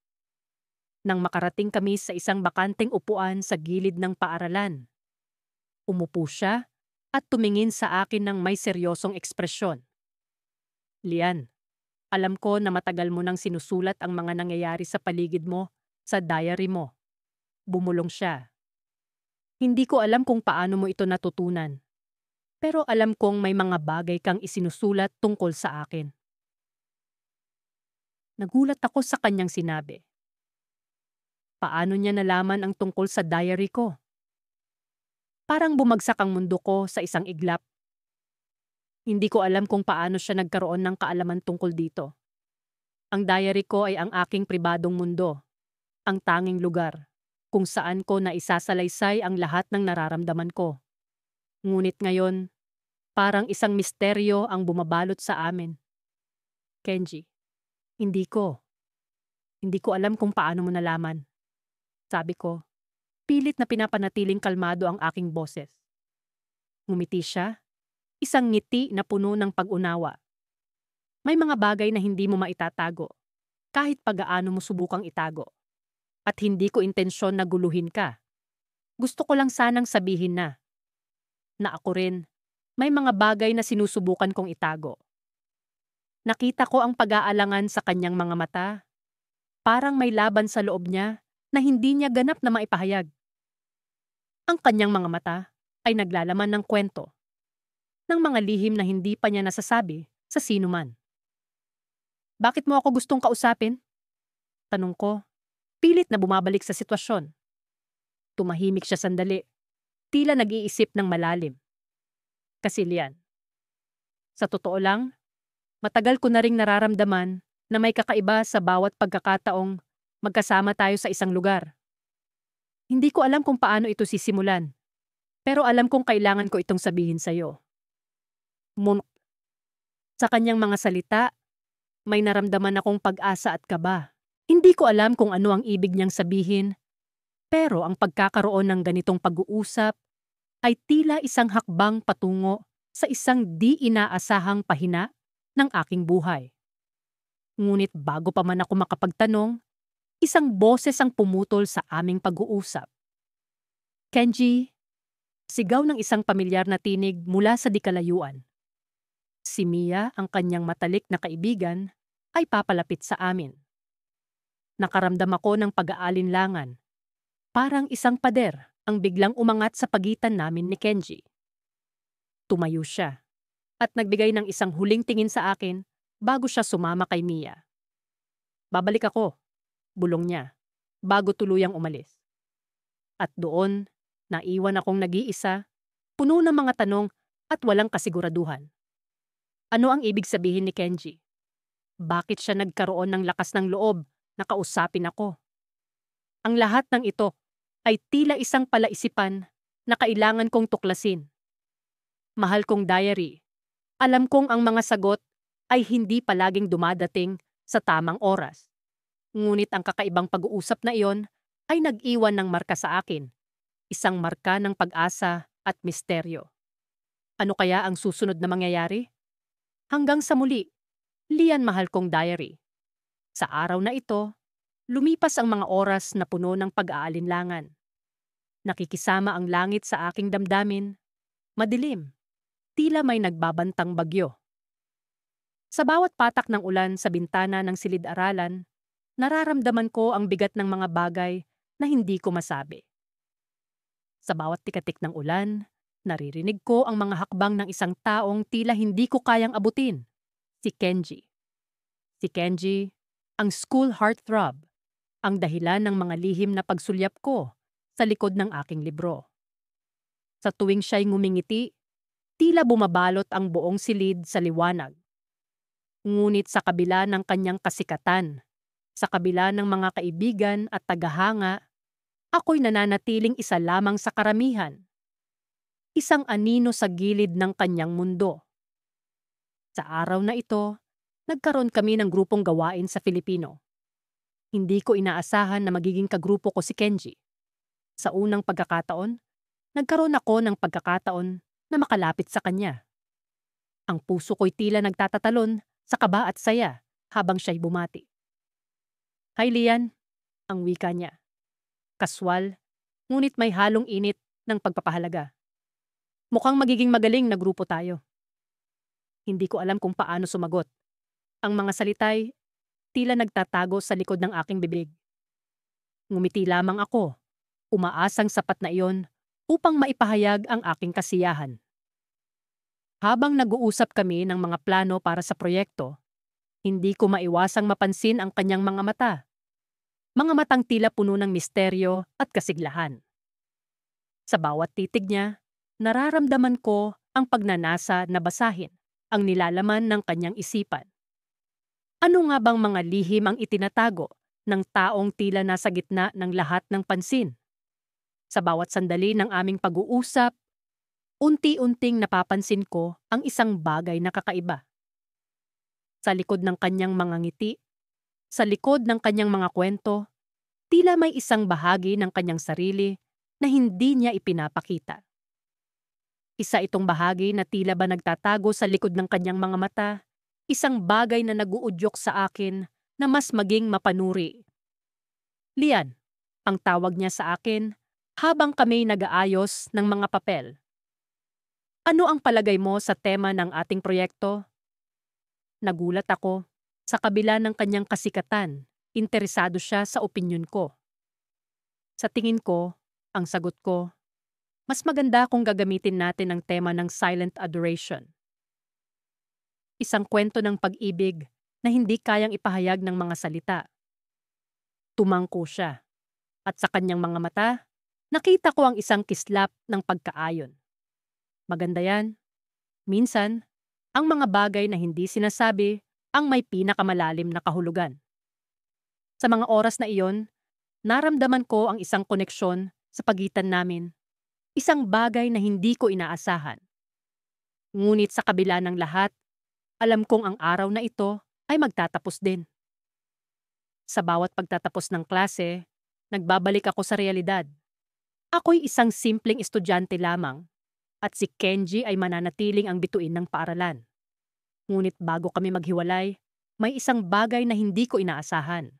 S1: Nang makarating kami sa isang bakanteng upuan sa gilid ng paaralan, umupo siya at tumingin sa akin ng may seryosong ekspresyon. Lian, alam ko na matagal mo nang sinusulat ang mga nangyayari sa paligid mo sa diary mo. Bumulong siya. Hindi ko alam kung paano mo ito natutunan, pero alam kong may mga bagay kang isinusulat tungkol sa akin. Nagulat ako sa kanyang sinabi. Paano niya nalaman ang tungkol sa diary ko? Parang bumagsak ang mundo ko sa isang iglap. Hindi ko alam kung paano siya nagkaroon ng kaalaman tungkol dito. Ang diary ko ay ang aking pribadong mundo, ang tanging lugar kung saan ko naisasalaysay ang lahat ng nararamdaman ko. Ngunit ngayon, parang isang misteryo ang bumabalot sa amin. Kenji, hindi ko alam kung paano mo nalaman. Sabi ko, pilit na pinapanatiling kalmado ang aking boses. Ngumiti siya, isang ngiti na puno ng pag-unawa. May mga bagay na hindi mo maitatago, kahit pagaano mo subukang itago. At hindi ko intensyon na guluhin ka. Gusto ko lang sanang sabihin na ako rin, may mga bagay na sinusubukan kong itago. Nakita ko ang pag-aalangan sa kanyang mga mata. Parang may laban sa loob niya na hindi niya ganap na maipahayag. Ang kanyang mga mata ay naglalaman ng kwento, ng mga lihim na hindi pa niya nasasabi sa sino man. Bakit mo ako gustong kausapin? Tanong ko, pilit na bumabalik sa sitwasyon. Tumahimik siya sandali, tila nag-iisip ng malalim. Kasi Lian, sa totoo lang, matagal ko na ring nararamdaman na may kakaiba sa bawat pagkakataong magkasama tayo sa isang lugar. Hindi ko alam kung paano ito sisimulan, pero alam kong kailangan ko itong sabihin sa'yo. Sa kanyang mga salita, may naramdaman akong pag-asa at kaba. Hindi ko alam kung ano ang ibig niyang sabihin, pero ang pagkakaroon ng ganitong pag-uusap ay tila isang hakbang patungo sa isang di inaasahang pahina ng aking buhay. Ngunit bago pa man ako makapagtanong, isang boses ang pumutol sa aming pag-uusap. Kenji, sigaw ng isang pamilyar na tinig mula sa di kalayuan. Si Mia, ang kanyang matalik na kaibigan, ay papalapit sa amin. Nakaramdam ako ng pag-aalinlangan. Parang isang pader ang biglang umangat sa pagitan namin ni Kenji. Tumayo siya at nagbigay ng isang huling tingin sa akin bago siya sumama kay Mia. Babalik ako, bulong niya, bago tuluyang umalis. At doon, naiwan akong nag-iisa, puno ng mga tanong at walang kasiguraduhan. Ano ang ibig sabihin ni Kenji? Bakit siya nagkaroon ng lakas ng loob na kausapin ako? Ang lahat ng ito ay tila isang palaisipan na kailangan kong tuklasin. Mahal kong diary, alam kong ang mga sagot ay hindi palaging dumadating sa tamang oras. Ngunit ang kakaibang pag-uusap na iyon ay nag-iwan ng marka sa akin, isang marka ng pag-asa at misteryo. Ano kaya ang susunod na mangyayari? Hanggang sa muli, Lian, mahal kong diary. Sa araw na ito, lumipas ang mga oras na puno ng pag-aalinlangan. Nakikisama ang langit sa aking damdamin. Madilim, tila may nagbabantang bagyo. Sa bawat patak ng ulan sa bintana ng silid-aralan, nararamdaman ko ang bigat ng mga bagay na hindi ko masabi. Sa bawat tikatik ng ulan, naririnig ko ang mga hakbang ng isang taong tila hindi ko kayang abutin. Si Kenji. Si Kenji, ang school heartthrob, ang dahilan ng mga lihim na pagsulyap ko sa likod ng aking libro. Sa tuwing siya'y ngumingiti, tila bumabalot ang buong silid sa liwanag. Ngunit sa kabila ng kanyang kasikatan, sa kabila ng mga kaibigan at tagahanga, ako'y nananatiling isa lamang sa karamihan. Isang anino sa gilid ng kanyang mundo. Sa araw na ito, Nagkaroon kami ng grupong gawain sa Filipino. Hindi ko inaasahan na magiging kagrupo ko si Kenji. Sa unang pagkakataon, nagkaroon ako ng pagkakataon na makalapit sa kanya. Ang puso ko'y tila nagtatatalon sa kaba at saya habang siya'y bumati. "Hi Lian," ang wika niya. Kaswal, ngunit may halong init ng pagpapahalaga. "Mukhang magiging magaling na grupo tayo." Hindi ko alam kung paano sumagot. Ang mga salita'y tila nagtatago sa likod ng aking bibig. Ngumiti lamang ako, umaasang sapat na iyon upang maipahayag ang aking kasiyahan. Habang nag-uusap kami ng mga plano para sa proyekto, hindi ko maiwasang mapansin ang kanyang mga mata. Mga matang tila puno ng misteryo at kasiglahan. Sa bawat titig niya, nararamdaman ko ang pagnanasa na basahin ang nilalaman ng kanyang isipan. Ano nga bang mga lihim ang itinatago ng taong tila nasa gitna ng lahat ng pansin? Sa bawat sandali ng aming pag-uusap, unti-unting napapansin ko ang isang bagay na kakaiba. Sa likod ng kanyang mga ngiti, sa likod ng kanyang mga kwento, tila may isang bahagi ng kanyang sarili na hindi niya ipinapakita. Isa itong bahagi na tila ba nagtatago sa likod ng kanyang mga mata, isang bagay na naguudyok sa akin na mas maging mapanuri. "Lian," ang tawag niya sa akin habang kami nag-aayos ng mga papel. "Ano ang palagay mo sa tema ng ating proyekto?" Nagulat ako. Sa kabila ng kanyang kasikatan, interesado siya sa opinyon ko. Sa tingin ko, ang sagot ko, mas maganda kung gagamitin natin ang tema ng silent adoration. Isang kwento ng pag-ibig na hindi kayang ipahayag ng mga salita. Tumangko siya. At sa kanyang mga mata, nakita ko ang isang kislap ng pagkaayon. Maganda yan. Minsan, ang mga bagay na hindi sinasabi ang may pinakamalalim na kahulugan. Sa mga oras na iyon, naramdaman ko ang isang koneksyon sa pagitan namin. Isang bagay na hindi ko inaasahan. Ngunit sa kabila ng lahat, alam kong ang araw na ito ay magtatapos din. Sa bawat pagtatapos ng klase, nagbabalik ako sa realidad. Ako'y isang simpleng estudyante lamang at si Kenji ay mananatiling ang bituin ng paaralan. Ngunit bago kami maghiwalay, may isang bagay na hindi ko inaasahan.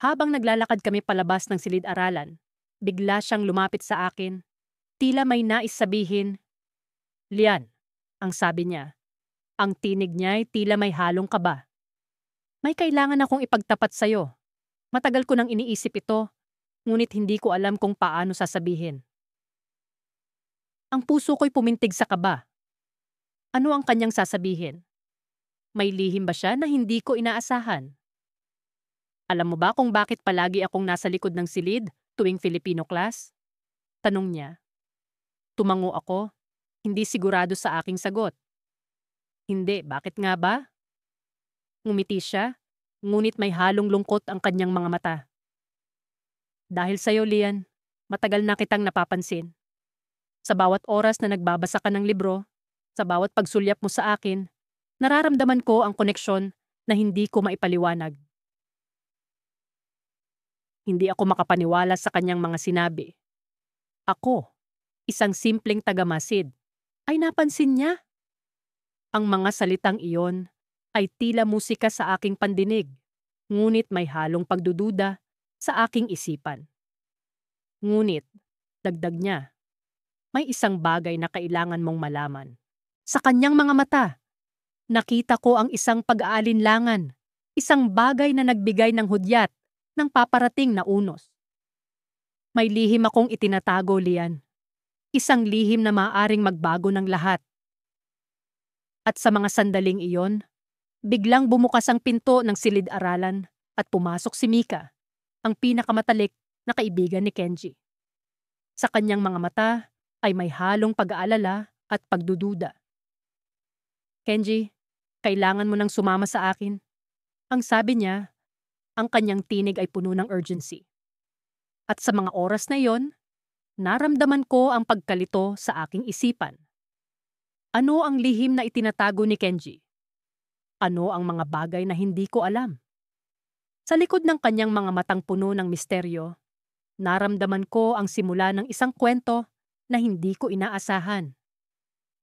S1: Habang naglalakad kami palabas ng silid-aralan, bigla siyang lumapit sa akin. Tila may nais sabihin, "Lian," ang sabi niya. Ang tinig niya ay tila may halong kaba. "May kailangan akong ipagtapat sa'yo. Matagal ko nang iniisip ito, ngunit hindi ko alam kung paano sasabihin." Ang puso ko'y pumintig sa kaba. Ano ang kanyang sasabihin? May lihim ba siya na hindi ko inaasahan? "Alam mo ba kung bakit palagi akong nasa likod ng silid tuwing Filipino class?" Tanong niya. Tumango ako, hindi sigurado sa aking sagot. "Hindi, bakit nga ba?" Ngumiti siya, ngunit may halong lungkot ang kanyang mga mata. "Dahil sa'yo, Lian, matagal na kitang napapansin. Sa bawat oras na nagbabasa ka ng libro, sa bawat pagsulyap mo sa akin, nararamdaman ko ang koneksyon na hindi ko maipaliwanag." Hindi ako makapaniwala sa kanyang mga sinabi. Ako, isang simpleng tagamasid, ay napansin niya. Ang mga salitang iyon ay tila musika sa aking pandinig, ngunit may halong pagdududa sa aking isipan. Ngunit, dagdag niya, may isang bagay na kailangan mong malaman. Sa kanyang mga mata, nakita ko ang isang pag-aalinlangan, isang bagay na nagbigay ng hudyat ng paparating na unos. May lihim akong itinatago, Lian. Isang lihim na maaaring magbago ng lahat. At sa mga sandaling iyon, biglang bumukas ang pinto ng silid-aralan at pumasok si Mika, ang pinakamatalik na kaibigan ni Kenji. Sa kanyang mga mata ay may halong pag-aalala at pagdududa. "Kenji, kailangan mo nang sumama sa akin." Ang sabi niya, ang kanyang tinig ay puno ng urgency. At sa mga oras na iyon, naramdaman ko ang pagkalito sa aking isipan. Ano ang lihim na itinatago ni Kenji? Ano ang mga bagay na hindi ko alam? Sa likod ng kanyang mga matang puno ng misteryo, naramdaman ko ang simula ng isang kwento na hindi ko inaasahan.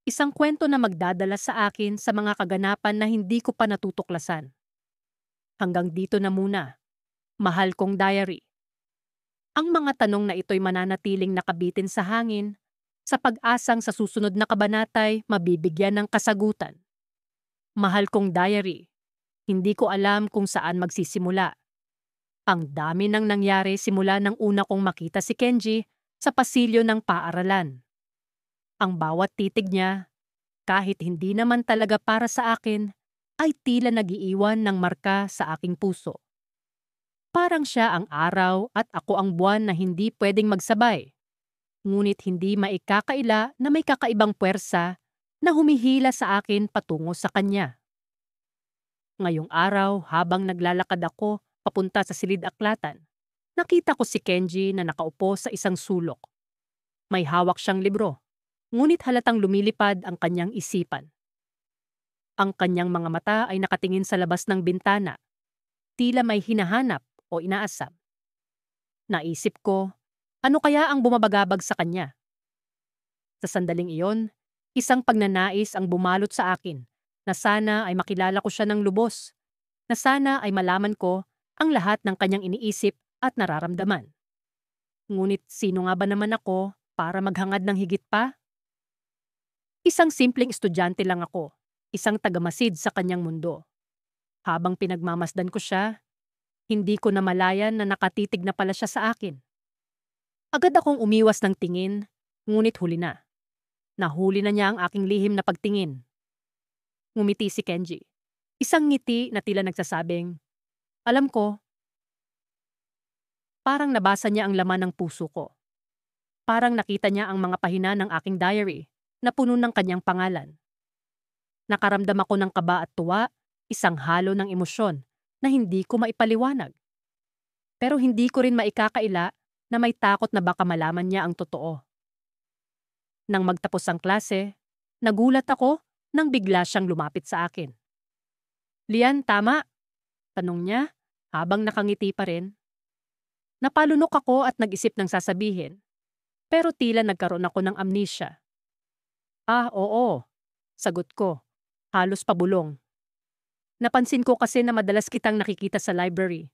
S1: Isang kwento na magdadala sa akin sa mga kaganapan na hindi ko pa natutuklasan. Hanggang dito na muna, mahal kong diary. Ang mga tanong na ito'y mananatiling nakabitin sa hangin sa pag-asang sa susunod na kabanata'y mabibigyan ng kasagutan. Mahal kong diary, hindi ko alam kung saan magsisimula. Ang dami nang nangyari simula nang una kong makita si Kenji sa pasilyo ng paaralan. Ang bawat titig niya, kahit hindi naman talaga para sa akin, ay tila nagiiwan ng marka sa aking puso. Parang siya ang araw at ako ang buwan na hindi pwedeng magsabay. Ngunit hindi maikakaila na may kakaibang puwersa na humihila sa akin patungo sa kanya. Ngayong araw, habang naglalakad ako papunta sa silid-aklatan, nakita ko si Kenji na nakaupo sa isang sulok. May hawak siyang libro, ngunit halatang lumilipad ang kanyang isipan. Ang kanyang mga mata ay nakatingin sa labas ng bintana, tila may hinahanap o inaasam. Naisip ko, ano kaya ang bumabagabag sa kanya? Sa sandaling iyon, isang pagnanais ang bumalot sa akin na sana ay makilala ko siya ng lubos, na sana ay malaman ko ang lahat ng kanyang iniisip at nararamdaman. Ngunit sino nga ba naman ako para maghangad ng higit pa? Isang simpleng estudyante lang ako, isang tagamasid sa kanyang mundo. Habang pinagmamasdan ko siya, hindi ko namalayan na nakatitig na pala siya sa akin. Agad akong umiwas ng tingin, ngunit huli na. Nahuli na niya ang aking lihim na pagtingin. Ngumiti si Kenji. Isang ngiti na tila nagsasabing, alam ko. Parang nabasa niya ang laman ng puso ko. Parang nakita niya ang mga pahina ng aking diary na puno ng kanyang pangalan. Nakaramdam ako ng kaba at tuwa, isang halo ng emosyon na hindi ko maipaliwanag. Pero hindi ko rin maikakaila na may takot na baka malaman niya ang totoo. Nang magtapos ang klase, nagulat ako nang bigla siyang lumapit sa akin. Lian, tama? Tanong niya habang nakangiti pa rin. Napalunok ako at nag-isip ng sasabihin, pero tila nagkaroon ako ng amnesia. Ah, oo, sagot ko, halos pabulong. Napansin ko kasi na madalas kitang nakikita sa library.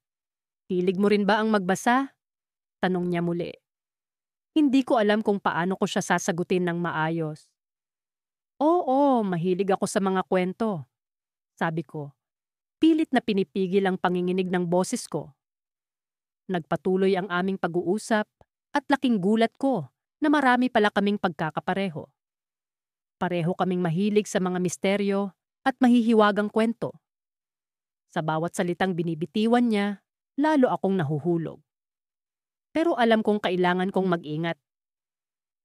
S1: Hilig mo rin ba ang magbasa? Tanong niya muli. Hindi ko alam kung paano ko siya sasagutin ng maayos. Oo, mahilig ako sa mga kwento, sabi ko. Pilit na pinipigil ang panginginig ng boses ko. Nagpatuloy ang aming pag-uusap at laking gulat ko na marami pala kaming pagkakapareho. Pareho kaming mahilig sa mga misteryo at mahihiwagang kwento. Sa bawat salitang binibitiwan niya, lalo akong nahuhulog. Pero alam kong kailangan kong mag-ingat.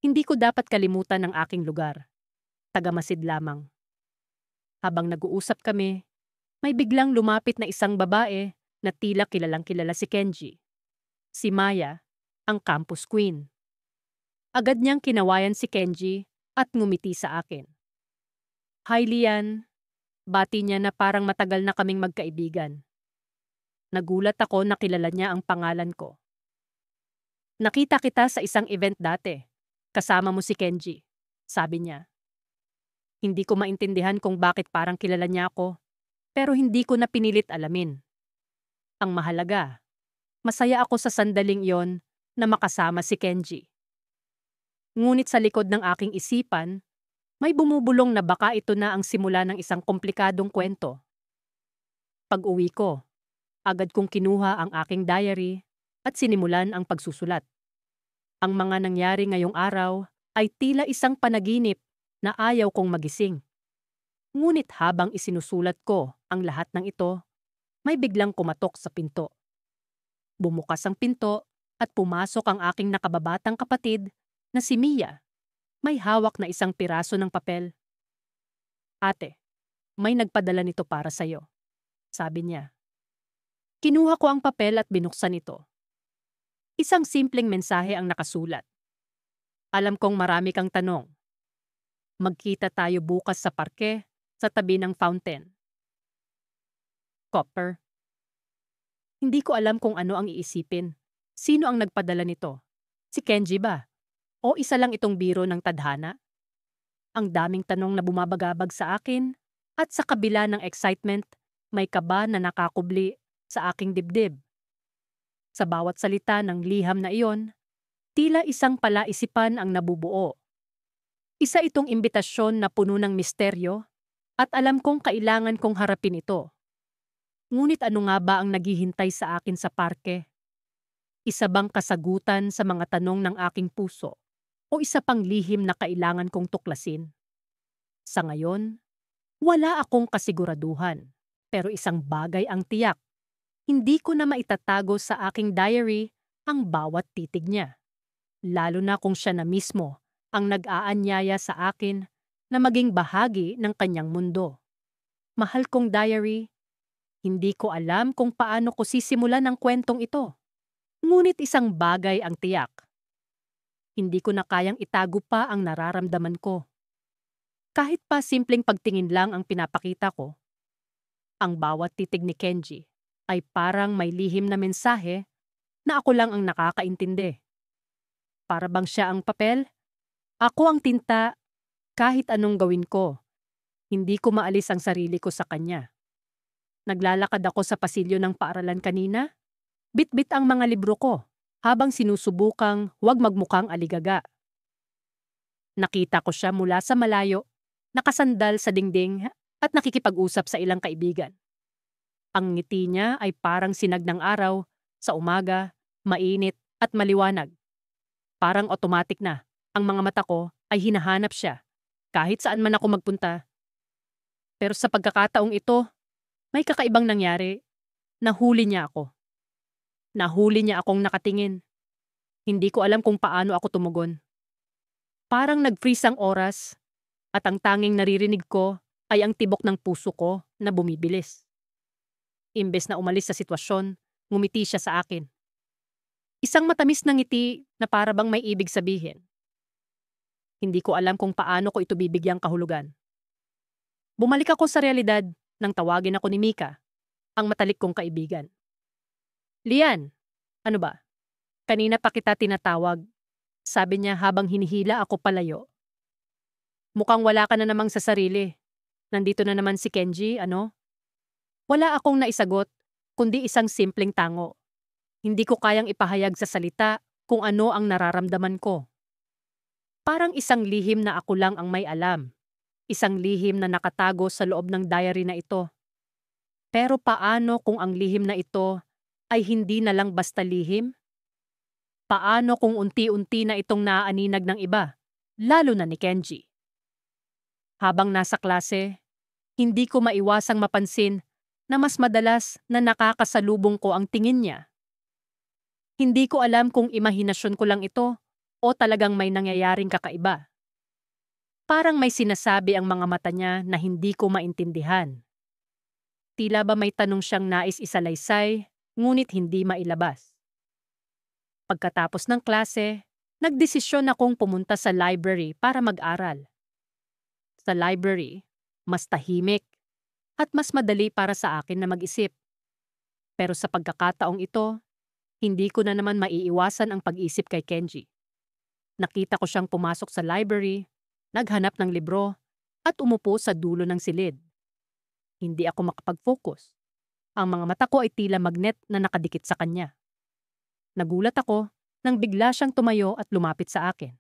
S1: Hindi ko dapat kalimutan ang aking lugar. Tagamasid lamang. Habang nag-uusap kami, may biglang lumapit na isang babae na tila kilalang kilala si Kenji. Si Maya, ang campus queen. Agad niyang kinawayan si Kenji at ngumiti sa akin. Hi Lian, bati niya na parang matagal na kaming magkaibigan. Nagulat ako na kilala niya ang pangalan ko. Nakita kita sa isang event dati. Kasama mo si Kenji, sabi niya. Hindi ko maintindihan kung bakit parang kilala niya ako, pero hindi ko na pinilit alamin. Ang mahalaga, masaya ako sa sandaling iyon na makasama si Kenji. Ngunit sa likod ng aking isipan, may bumubulong na baka ito na ang simula ng isang komplikadong kwento. Pag-uwi ko, agad kong kinuha ang aking diary at sinimulan ang pagsusulat. Ang mga nangyari ngayong araw ay tila isang panaginip na ayaw kong magising. Ngunit habang isinusulat ko ang lahat ng ito, may biglang kumatok sa pinto. Bumukas ang pinto at pumasok ang aking nakababatang kapatid na si Mia. May hawak na isang piraso ng papel. Ate, may nagpadala nito para sa'yo, sabi niya. Kinuha ko ang papel at binuksan ito. Isang simpleng mensahe ang nakasulat. Alam kong marami kang tanong. Magkita tayo bukas sa parke, sa tabi ng fountain. helicopter. Hindi ko alam kung ano ang iisipin. Sino ang nagpadala nito? Si Kenji ba? O isa lang itong biro ng tadhana? Ang daming tanong na bumabagabag sa akin at sa kabila ng excitement, may kaba na nakakubli sa aking dibdib. Sa bawat salita ng liham na iyon, tila isang palaisipan ang nabubuo. Isa itong imbitasyon na puno ng misteryo at alam kong kailangan kong harapin ito. Ngunit ano nga ba ang naghihintay sa akin sa parke? Isa bang kasagutan sa mga tanong ng aking puso o isa pang lihim na kailangan kong tuklasin? Sa ngayon, wala akong kasiguraduhan, pero isang bagay ang tiyak. Hindi ko na maitatago sa aking diary ang bawat titig niya. Lalo na kung siya na mismo ang nag-aanyaya sa akin na maging bahagi ng kanyang mundo. Mahal kong diary, hindi ko alam kung paano ko sisimulan ang kwentong ito. Ngunit isang bagay ang tiyak. Hindi ko na kayang itago pa ang nararamdaman ko. Kahit pa simpleng pagtingin lang ang pinapakita ko, ang bawat titig ni Kenji ay parang may lihim na mensahe na ako lang ang nakakaintindi. Para bang siya ang papel? Ako ang tinta. Kahit anong gawin ko, hindi ko maalis ang sarili ko sa kanya. Naglalakad ako sa pasilyo ng paaralan kanina. Bit-bit ang mga libro ko habang sinusubukang huwag magmukhang aligaga. Nakita ko siya mula sa malayo, nakasandal sa dingding at nakikipag-usap sa ilang kaibigan. Ang ngiti niya ay parang sinag ng araw, sa umaga, mainit at maliwanag. Parang automatic na, ang mga mata ko ay hinahanap siya, kahit saan man ako magpunta. Pero sa pagkakataong ito, may kakaibang nangyari. Nahuli niya ako. Nahuli niya akong nakatingin. Hindi ko alam kung paano ako tumugon. Parang nag-freeze ang oras at ang tanging naririnig ko ay ang tibok ng puso ko na bumibilis. Imbes na umalis sa sitwasyon, ngumiti siya sa akin. Isang matamis na ngiti na para bang may ibig sabihin. Hindi ko alam kung paano ko ito bibigyang kahulugan. Bumalik ako sa realidad nang tawagin ako ni Mika, ang matalik kong kaibigan. Lian, ano ba? Kanina pa kita tinatawag. Sabi niya habang hinihila ako palayo. Mukhang wala ka na namang sa sarili. Nandito na naman si Kenji, ano? Wala akong naisagot, kundi isang simpleng tango. Hindi ko kayang ipahayag sa salita kung ano ang nararamdaman ko. Parang isang lihim na ako lang ang may alam. Isang lihim na nakatago sa loob ng diary na ito. Pero paano kung ang lihim na ito ay hindi na lang basta lihim? Paano kung unti-unti na itong naaaninag ng iba, lalo na ni Kenji? Habang nasa klase, hindi ko maiwasang mapansin na mas madalas na nakakasalubong ko ang tingin niya. Hindi ko alam kung imahinasyon ko lang ito o talagang may nangyayaring kakaiba. Parang may sinasabi ang mga mata niya na hindi ko maintindihan. Tila ba may tanong siyang nais isalaysay, ngunit hindi mailabas. Pagkatapos ng klase, nagdesisyon akong pumunta sa library para mag-aral. Sa library, mas tahimik at mas madali para sa akin na mag-isip. Pero sa pagkakataong ito, hindi ko na naman maiiwasan ang pag-isip kay Kenji. Nakita ko siyang pumasok sa library, naghanap ng libro, at umupo sa dulo ng silid. Hindi ako makapag-focus. Ang mga mata ko ay tila magnet na nakadikit sa kanya. Nagulat ako nang bigla siyang tumayo at lumapit sa akin.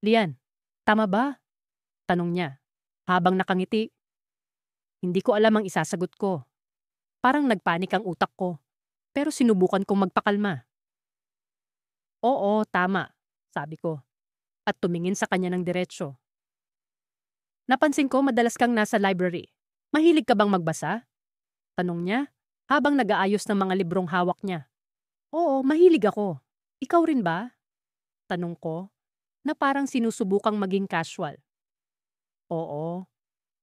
S1: Lian, tama ba? Tanong niya, habang nakangiti. Hindi ko alam ang isasagot ko. Parang nagpanik ang utak ko, pero sinubukan kong magpakalma. Oo, tama, sabi ko, at tumingin sa kanya ng diretsyo. Napansin ko madalas kang nasa library. Mahilig ka bang magbasa? Tanong niya, habang nag-aayos ng mga librong hawak niya. Oo, mahilig ako. Ikaw rin ba? Tanong ko, na parang sinusubukang maging casual. Oo,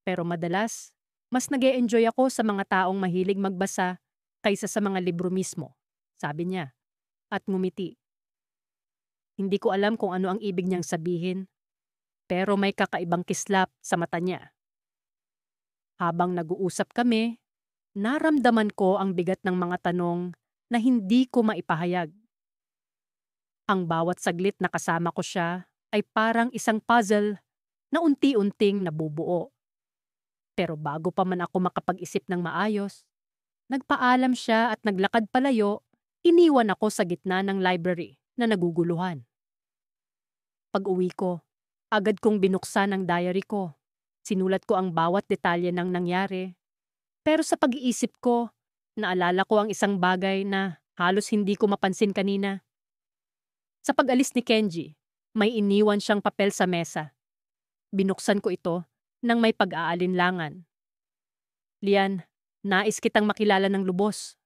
S1: pero madalas, mas nag-e-enjoy ako sa mga taong mahilig magbasa kaysa sa mga libro mismo, sabi niya, at ngumiti. Hindi ko alam kung ano ang ibig niyang sabihin, pero may kakaibang kislap sa mata niya. Habang nag-uusap kami, Naramdaman ko ang bigat ng mga tanong na hindi ko maipahayag. Ang bawat saglit na kasama ko siya ay parang isang puzzle na unti-unting nabubuo. Pero bago pa man ako makapag-isip ng maayos, nagpaalam siya at naglakad palayo, iniwan ako sa gitna ng library na naguguluhan. Pag-uwi ko, agad kong binuksan ang diary ko. Sinulat ko ang bawat detalye ng nangyari. Pero sa pag-iisip ko, naalala ko ang isang bagay na halos hindi ko mapansin kanina. Sa pag-alis ni Kenji, may iniwan siyang papel sa mesa. Binuksan ko ito nang may pag-aalinlangan. Lian, nais kitang makilala ng lubos.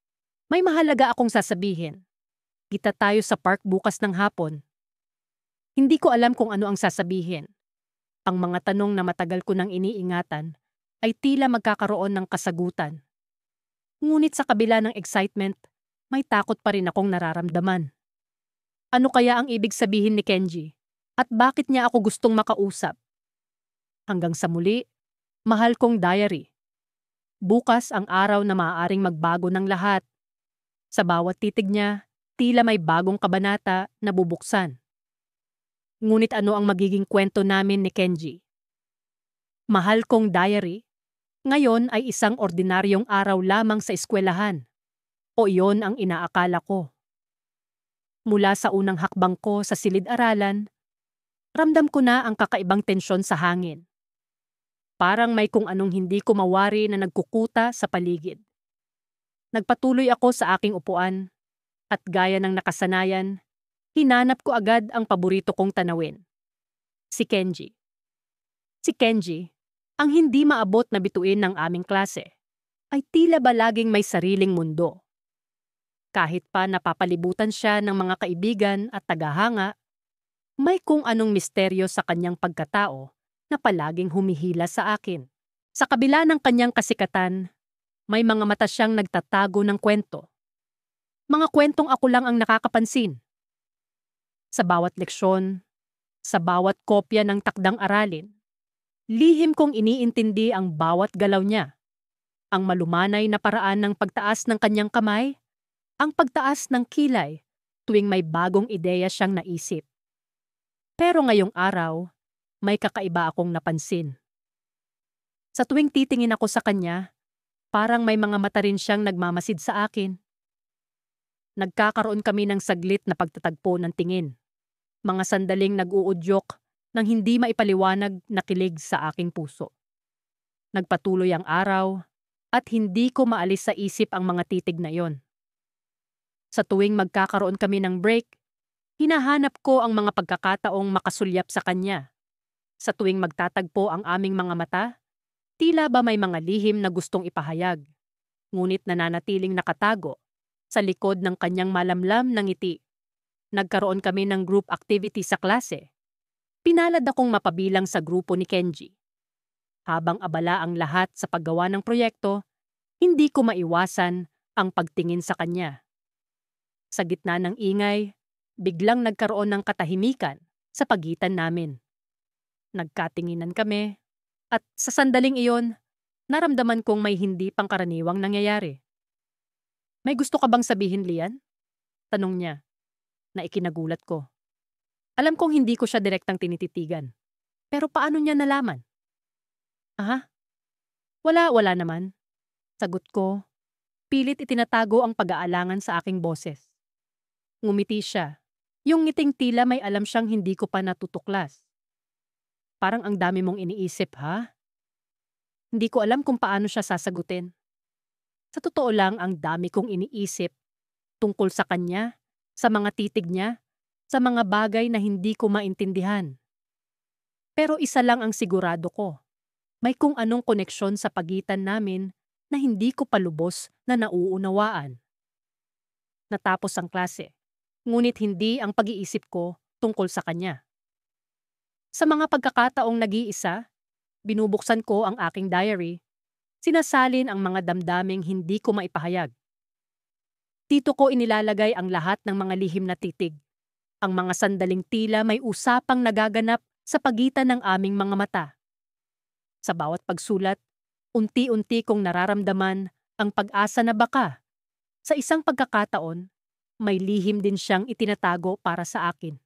S1: May mahalaga akong sasabihin. Kita tayo sa park bukas ng hapon. Hindi ko alam kung ano ang sasabihin. Ang mga tanong na matagal ko nang iniingatan ay tila magkakaroon ng kasagutan. Ngunit sa kabila ng excitement, may takot pa rin akong nararamdaman. Ano kaya ang ibig sabihin ni Kenji? At bakit niya ako gustong makausap? Hanggang sa muli, mahal kong diary. Bukas ang araw na maaaring magbago ng lahat. Sa bawat titig niya, tila may bagong kabanata na bubuksan. Ngunit ano ang magiging kwento namin ni Kenji? Mahal kong diary, ngayon ay isang ordinaryong araw lamang sa eskwelahan. O iyon ang inaakala ko. Mula sa unang hakbang ko sa silid-aralan, ramdam ko na ang kakaibang tensyon sa hangin. Parang may kung anong hindi ko mawari na nagkukuta sa paligid. Nagpatuloy ako sa aking upuan at gaya ng nakasanayan, hinanap ko agad ang paborito kong tanawin. Si Kenji. Si Kenji, ang hindi maabot na bituin ng aming klase, ay tila ba laging may sariling mundo. Kahit pa napapalibutan siya ng mga kaibigan at tagahanga, may kung anong misteryo sa kanyang pagkatao na palaging humihila sa akin. Sa kabila ng kanyang kasikatan, may mga mata siyang nagtatago ng kwento. Mga kwentong ako lang ang nakakapansin. Sa bawat leksyon, sa bawat kopya ng takdang aralin, lihim kong iniintindi ang bawat galaw niya. Ang malumanay na paraan ng pagtaas ng kanyang kamay, ang pagtaas ng kilay tuwing may bagong ideya siyang naisip. Pero ngayong araw, may kakaiba akong napansin. Sa tuwing titingin ako sa kanya, parang may mga mata rin siyang nagmamasid sa akin. Nagkakaroon kami ng saglit na pagtatagpo ng tingin. Mga sandaling nag-uudyok nang hindi maipaliwanag na kilig sa aking puso. Nagpatuloy ang araw at hindi ko maalis sa isip ang mga titig na iyon. Sa tuwing magkakaroon kami ng break, hinahanap ko ang mga pagkakataong makasulyap sa kanya. Sa tuwing magtatagpo ang aming mga mata, tila ba may mga lihim na gustong ipahayag, ngunit nananatiling nakatago sa likod ng kanyang malamlam na ngiti. Nagkaroon kami ng group activity sa klase. Pinalad akong mapabilang sa grupo ni Kenji. Habang abala ang lahat sa paggawa ng proyekto, hindi ko maiwasan ang pagtingin sa kanya. Sa gitna ng ingay, biglang nagkaroon ng katahimikan sa pagitan namin. Nagkatinginan kami, at sa sandaling iyon, naramdaman kong may hindi pangkaraniwang nangyayari. May gusto ka bang sabihin, Lian? Tanong niya, na ikinagulat ko. Alam kong hindi ko siya direktang tinititigan. Pero paano niya nalaman? Aha? Wala naman. Sagot ko, pilit itinatago ang pag-aalangan sa aking boses. Ngumiti siya. Yung ngiting tila may alam siyang hindi ko pa natutuklas. Parang ang dami mong iniisip, ha? Hindi ko alam kung paano siya sasagutin. Sa totoo lang, ang dami kong iniisip tungkol sa kanya, sa mga titig niya, sa mga bagay na hindi ko maintindihan. Pero isa lang ang sigurado ko. May kung anong koneksyon sa pagitan namin na hindi ko palubos na nauunawaan. Natapos ang klase, ngunit hindi ang pag-iisip ko tungkol sa kanya. Sa mga pagkakataong nag-iisa, binubuksan ko ang aking diary, sinasalin ang mga damdaming hindi ko maipahayag. Dito ko inilalagay ang lahat ng mga lihim na titig, ang mga sandaling tila may usapang nagaganap sa pagitan ng aming mga mata. Sa bawat pagsulat, unti-unti kong nararamdaman ang pag-asa na baka sa isang pagkakataon, may lihim din siyang itinatago para sa akin.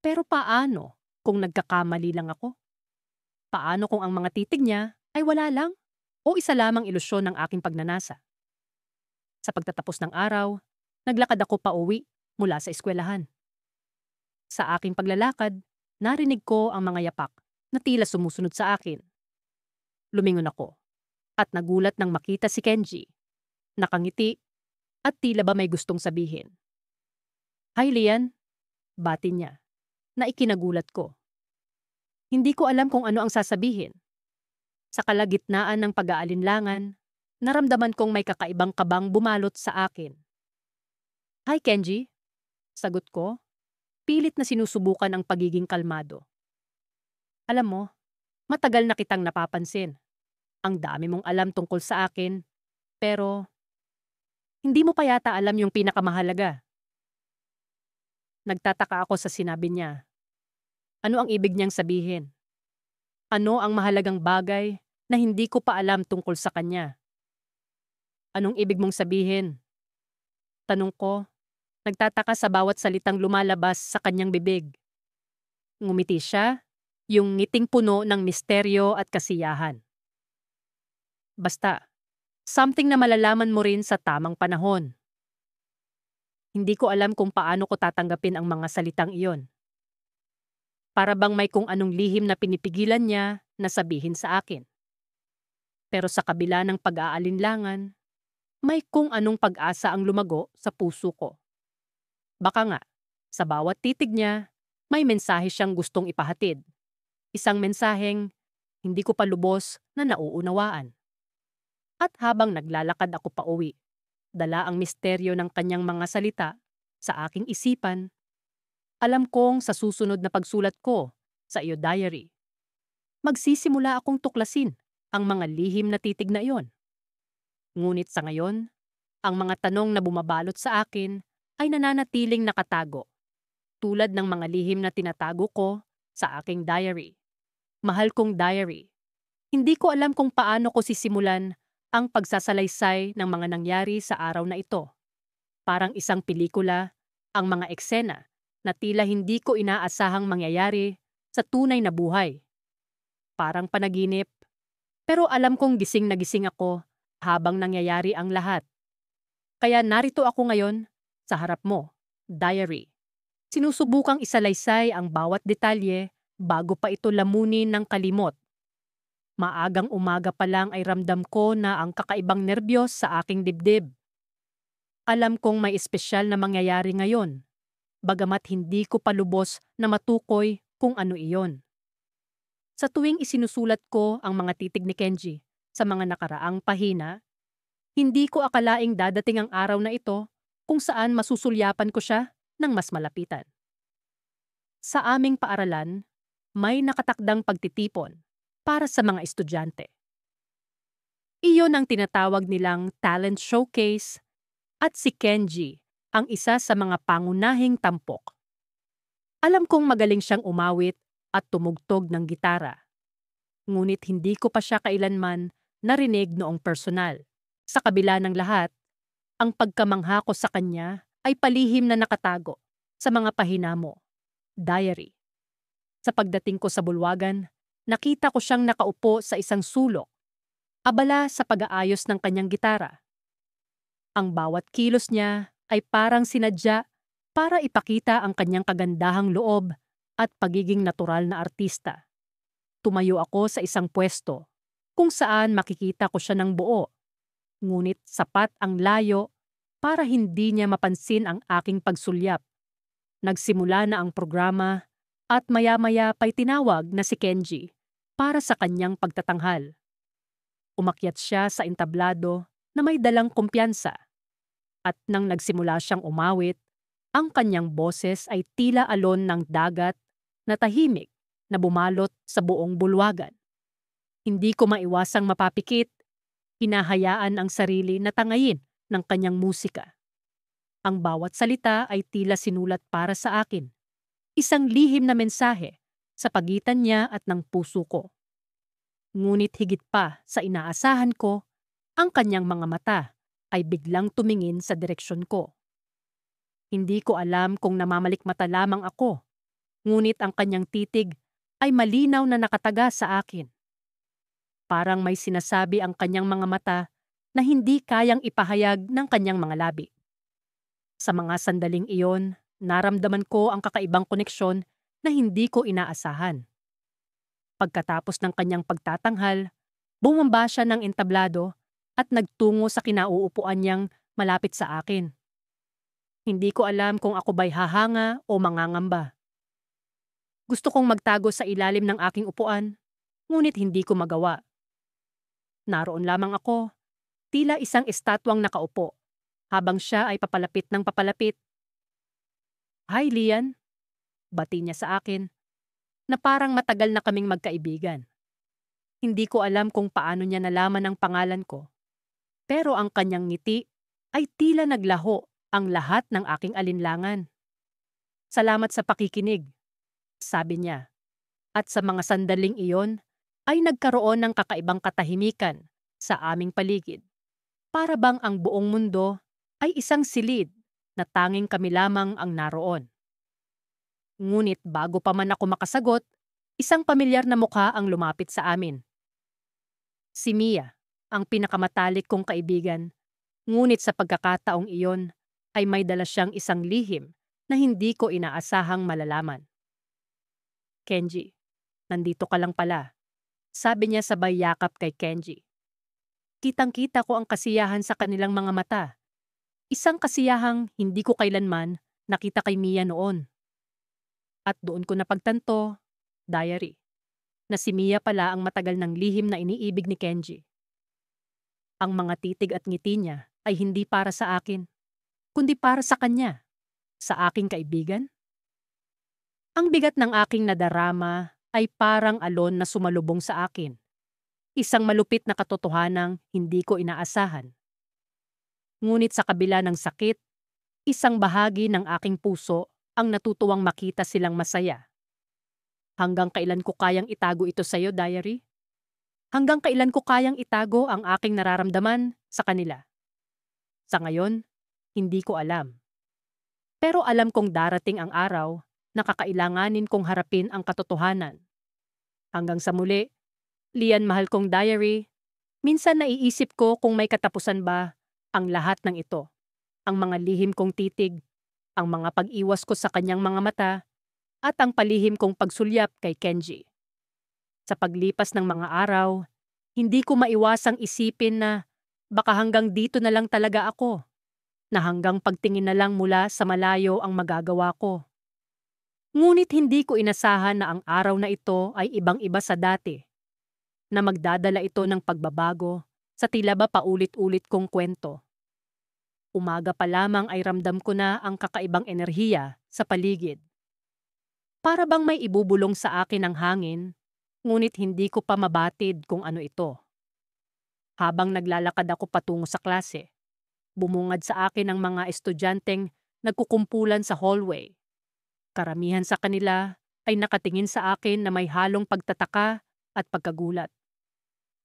S1: Pero paano kung nagkakamali lang ako? Paano kung ang mga titig niya ay wala lang o isa lamang ilusyon ng aking pagnanasa? Sa pagtatapos ng araw, naglakad ako pauwi mula sa eskwelahan. Sa aking paglalakad, narinig ko ang mga yapak na tila sumusunod sa akin. Lumingon ako at nagulat nang makita si Kenji. Nakangiti at tila ba may gustong sabihin. "Hi Lian," bati niya, na ikinagulat ko. Hindi ko alam kung ano ang sasabihin. Sa kalagitnaan ng pag-aalinlangan, naramdaman kong may kakaibang kabang bumalot sa akin. "Hi Kenji," sagot ko, pilit na sinusubukan ang pagiging kalmado. "Alam mo, matagal na kitang napapansin. Ang dami mong alam tungkol sa akin, pero hindi mo pa yata alam yung pinakamahalaga." Nagtataka ako sa sinabi niya. Ano ang ibig niyang sabihin? Ano ang mahalagang bagay na hindi ko pa alam tungkol sa kanya? "Anong ibig mong sabihin?" Tanong ko, nagtataka sa bawat salitang lumalabas sa kanyang bibig. Ngumiti siya, yung ngiting puno ng misteryo at kasiyahan. "Basta, something na malalaman mo rin sa tamang panahon." Hindi ko alam kung paano ko tatanggapin ang mga salitang iyon. Para bang may kung anong lihim na pinipigilan niya na sabihin sa akin. Pero sa kabila ng pag-aalinlangan, may kung anong pag-asa ang lumago sa puso ko. Baka nga, sa bawat titig niya, may mensahe siyang gustong ipahatid. Isang mensaheng hindi ko pa lubos na nauunawaan. At habang naglalakad ako pauwi, dala ang misteryo ng kanyang mga salita sa aking isipan, alam kong sa susunod na pagsulat ko sa iyo diary, magsisimula akong tuklasin ang mga lihim na titig na iyon. Ngunit sa ngayon, ang mga tanong na bumabalot sa akin ay nananatiling nakatago, tulad ng mga lihim na tinatago ko sa aking diary. Mahal kong diary, hindi ko alam kung paano ko sisimulan ang pagsasalaysay ng mga nangyari sa araw na ito. Parang isang pelikula, ang mga eksena na tila hindi ko inaasahang mangyayari sa tunay na buhay. Parang panaginip, pero alam kong gising na gising ako habang nangyayari ang lahat. Kaya narito ako ngayon sa harap mo, diary. Sinusubukang isalaysay ang bawat detalye bago pa ito lamunin ng kalimot. Maagang umaga pa lang ay ramdam ko na ang kakaibang nerbiyos sa aking dibdib. Alam kong may espesyal na mangyayari ngayon, bagamat hindi ko palubos na matukoy kung ano iyon. Sa tuwing isinusulat ko ang mga titig ni Kenji sa mga nakaraang pahina, hindi ko akalaing dadating ang araw na ito kung saan masusulyapan ko siya ng mas malapitan. Sa aming paaralan, may nakatakdang pagtitipon para sa mga estudyante. Iyon ang tinatawag nilang talent showcase at si Kenji ang isa sa mga pangunahing tampok. Alam kong magaling siyang umawit at tumugtog ng gitara. Ngunit hindi ko pa siya kailanman narinig noong personal. Sa kabila ng lahat, ang pagkamangha ko sa kanya ay palihim na nakatago sa mga pahinamo, diary. Sa pagdating ko sa bulwagan, nakita ko siyang nakaupo sa isang sulok, abala sa pag-aayos ng kanyang gitara. Ang bawat kilos niya ay parang sinadya para ipakita ang kanyang kagandahang loob at pagiging natural na artista. Tumayo ako sa isang pwesto kung saan makikita ko siya ng buo, ngunit sapat ang layo para hindi niya mapansin ang aking pagsulyap. Nagsimula na ang programa at maya-maya pa'y tinawag na si Kenji para sa kanyang pagtatanghal. Umakyat siya sa entablado na may dalang kumpiyansa. At nang nagsimula siyang umawit, ang kanyang boses ay tila alon ng dagat na tahimik na bumalot sa buong bulwagan. Hindi ko maiwasang mapapikit, hinahayaan ang sarili na tangayin ng kanyang musika. Ang bawat salita ay tila sinulat para sa akin. Isang lihim na mensahe sa pagitan niya at ng puso ko. Ngunit higit pa sa inaasahan ko, Ang kanyang mga mata ay biglang tumingin sa direksyon ko. Hindi ko alam kung namamalikmata lamang ako, ngunit ang kanyang titig ay malinaw na nakataga sa akin. Parang may sinasabi ang kanyang mga mata na hindi kayang ipahayag ng kanyang mga labi. Sa mga sandaling iyon, naramdaman ko ang kakaibang koneksyon na hindi ko inaasahan. Pagkatapos ng kanyang pagtatanghal, bumaba siya ng entablado at nagtungo sa kinauupuan niyang malapit sa akin. Hindi ko alam kung ako ba'y hahanga o mangangamba. Gusto kong magtago sa ilalim ng aking upuan, ngunit hindi ko magawa. Naroon lamang ako, tila isang estatwang nakaupo, habang siya ay papalapit ng papalapit. "Hi, Lian," bati niya sa akin, na parang matagal na kaming magkaibigan. Hindi ko alam kung paano niya nalaman ang pangalan ko, pero ang kanyang ngiti ay tila naglaho ang lahat ng aking alinlangan. "Salamat sa pakikinig," sabi niya, at sa mga sandaling iyon ay nagkaroon ng kakaibang katahimikan sa aming paligid. Para bang ang buong mundo ay isang silid na tanging kami lamang ang naroon. Ngunit bago pa man ako makasagot, isang pamilyar na mukha ang lumapit sa amin. Si Mia, ang pinakamatalik kong kaibigan, ngunit sa pagkakataong iyon ay may dala siyang isang lihim na hindi ko inaasahang malalaman. "Kenji, nandito ka lang pala," sabi niya sabay yakap kay Kenji. Kitang-kita ko ang kasiyahan sa kanilang mga mata. Isang kasiyahang hindi ko kailanman nakita kay Mia noon. At doon ko napagtanto, diary, na si Mia pala ang matagal ng lihim na iniibig ni Kenji. Ang mga titig at ngiti niya ay hindi para sa akin, kundi para sa kanya, sa aking kaibigan. Ang bigat ng aking nadarama ay parang alon na sumalubong sa akin. Isang malupit na katotohanang hindi ko inaasahan. Ngunit sa kabila ng sakit, isang bahagi ng aking puso ang natutuwang makita silang masaya. Hanggang kailan ko kayang itago ito sa'yo, diary? Hanggang kailan ko kayang itago ang aking nararamdaman sa kanila? Sa ngayon, hindi ko alam. Pero alam kong darating ang araw na kakailanganin kong harapin ang katotohanan. Hanggang sa muli, Lian, mahal kong diary, minsan naiisip ko kung may katapusan ba ang lahat ng ito. Ang mga lihim kong titig, ang mga pag-iwas ko sa kanyang mga mata, at ang palihim kong pagsulyap kay Kenji. Sa paglipas ng mga araw, hindi ko maiwasang isipin na baka hanggang dito na lang talaga ako, na hanggang pagtingin na lang mula sa malayo ang magagawa ko. Ngunit hindi ko inasahan na ang araw na ito ay ibang-iba sa dati, na magdadala ito ng pagbabago sa tila ba paulit-ulit kong kwento. Umaga pa lamang ay ramdam ko na ang kakaibang enerhiya sa paligid. Para bang may ibubulong sa akin ang hangin, ngunit hindi ko pa mabatid kung ano ito. Habang naglalakad ako patungo sa klase, bumungad sa akin ang mga estudyanteng nagkukumpulan sa hallway. Karamihan sa kanila ay nakatingin sa akin na may halong pagtataka at pagkagulat.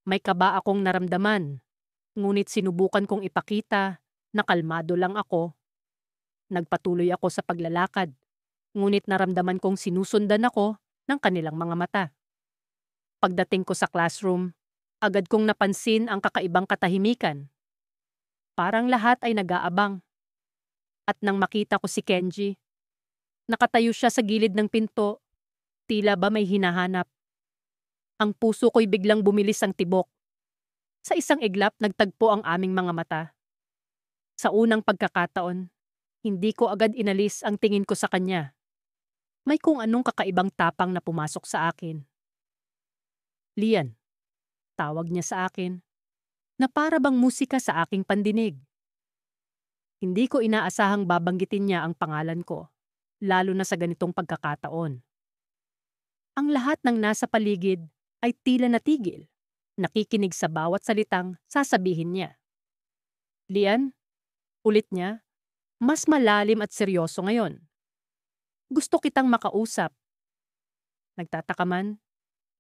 S1: May kaba akong naramdaman, ngunit sinubukan kong ipakita na kalmado lang ako. Nagpatuloy ako sa paglalakad, ngunit naramdaman kong sinusundan ako ng kanilang mga mata. Pagdating ko sa classroom, agad kong napansin ang kakaibang katahimikan. Parang lahat ay nag-aabang. At nang makita ko si Kenji, nakatayo siya sa gilid ng pinto, tila ba may hinahanap. Ang puso ko'y biglang bumilis ang tibok. Sa isang iglap nagtagpo ang aming mga mata. Sa unang pagkakataon, hindi ko agad inalis ang tingin ko sa kanya. May kung anong kakaibang tapang na pumasok sa akin. "Lian," tawag niya sa akin, na para bang musika sa aking pandinig. Hindi ko inaasahang babanggitin niya ang pangalan ko, lalo na sa ganitong pagkakataon. Ang lahat ng nasa paligid ay tila natigil, nakikinig sa bawat salitang sasabihin niya. "Lian," ulit niya, mas malalim at seryoso ngayon. "Gusto kitang makausap." Nagtataka man,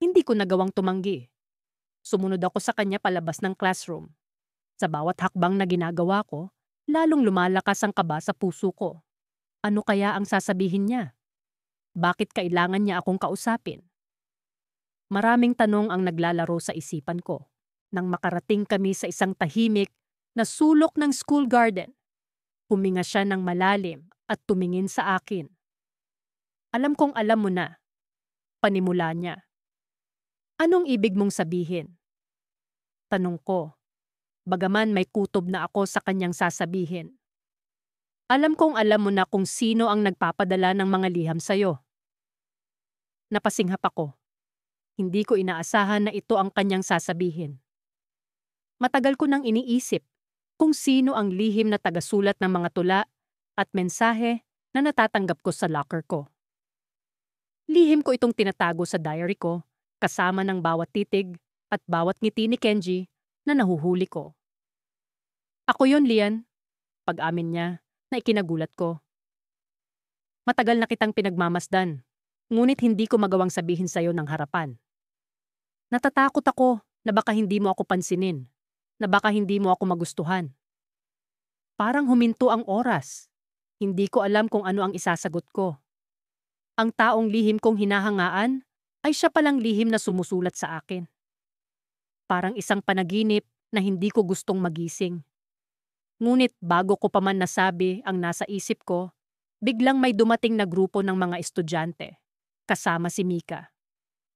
S1: hindi ko nagawang tumanggi. Sumunod ako sa kanya palabas ng classroom. Sa bawat hakbang na ginagawa ko, lalong lumalakas ang kaba sa puso ko. Ano kaya ang sasabihin niya? Bakit kailangan niya akong kausapin? Maraming tanong ang naglalaro sa isipan ko. Nang makarating kami sa isang tahimik na sulok ng school garden, huminga siya ng malalim at tumingin sa akin. Alam kong alam mo na. Panimula niya. Anong ibig mong sabihin? Tanong ko, bagaman may kutob na ako sa kanyang sasabihin. Alam kong alam mo na kung sino ang nagpapadala ng mga liham sa'yo. Napasinghap ako. Hindi ko inaasahan na ito ang kanyang sasabihin. Matagal ko nang iniisip kung sino ang lihim na tagasulat ng mga tula at mensahe na natatanggap ko sa locker ko. Lihim ko itong tinatago sa diary ko kasama ng bawat titig at bawat ngiti ni Kenji na nahuhuli ko. Ako yon, Lian, pag-amin niya na ikinagulat ko. Matagal na kitang pinagmamasdan, ngunit hindi ko magawang sabihin sa'yo ng harapan. Natatakot ako na baka hindi mo ako pansinin, na baka hindi mo ako magustuhan. Parang huminto ang oras. Hindi ko alam kung ano ang isasagot ko. Ang taong lihim kong hinahangaan ay siya palang lihim na sumusulat sa akin. Parang isang panaginip na hindi ko gustong magising. Ngunit bago ko pa man nasabi ang nasa isip ko, biglang may dumating na grupo ng mga estudyante, kasama si Mika,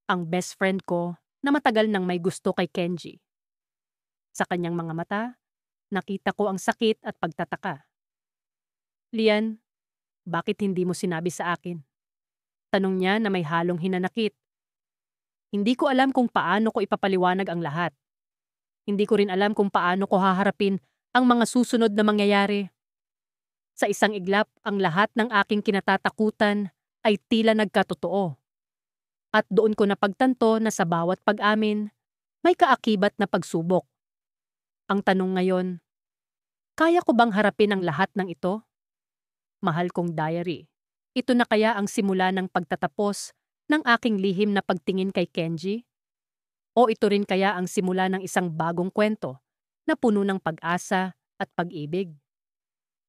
S1: ang best friend ko na matagal nang may gusto kay Kenji. Sa kanyang mga mata, nakita ko ang sakit at pagtataka. Lian, bakit hindi mo sinabi sa akin? Tanong niya na may halong hinanakit. Hindi ko alam kung paano ko ipapaliwanag ang lahat. Hindi ko rin alam kung paano ko haharapin ang mga susunod na mangyayari. Sa isang iglap, ang lahat ng aking kinatatakutan ay tila nagkatotoo. At doon ko napagtanto na sa bawat pag-amin, may kaakibat na pagsubok. Ang tanong ngayon, kaya ko bang harapin ang lahat ng ito? Mahal kong diary, ito na kaya ang simula ng pagtatapos ng aking lihim na pagtingin kay Kenji? O ito rin kaya ang simula ng isang bagong kwento na puno ng pag-asa at pag-ibig?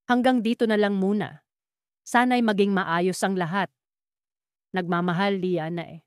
S1: Hanggang dito na lang muna. Sana'y maging maayos ang lahat. Nagmamahal, Liana.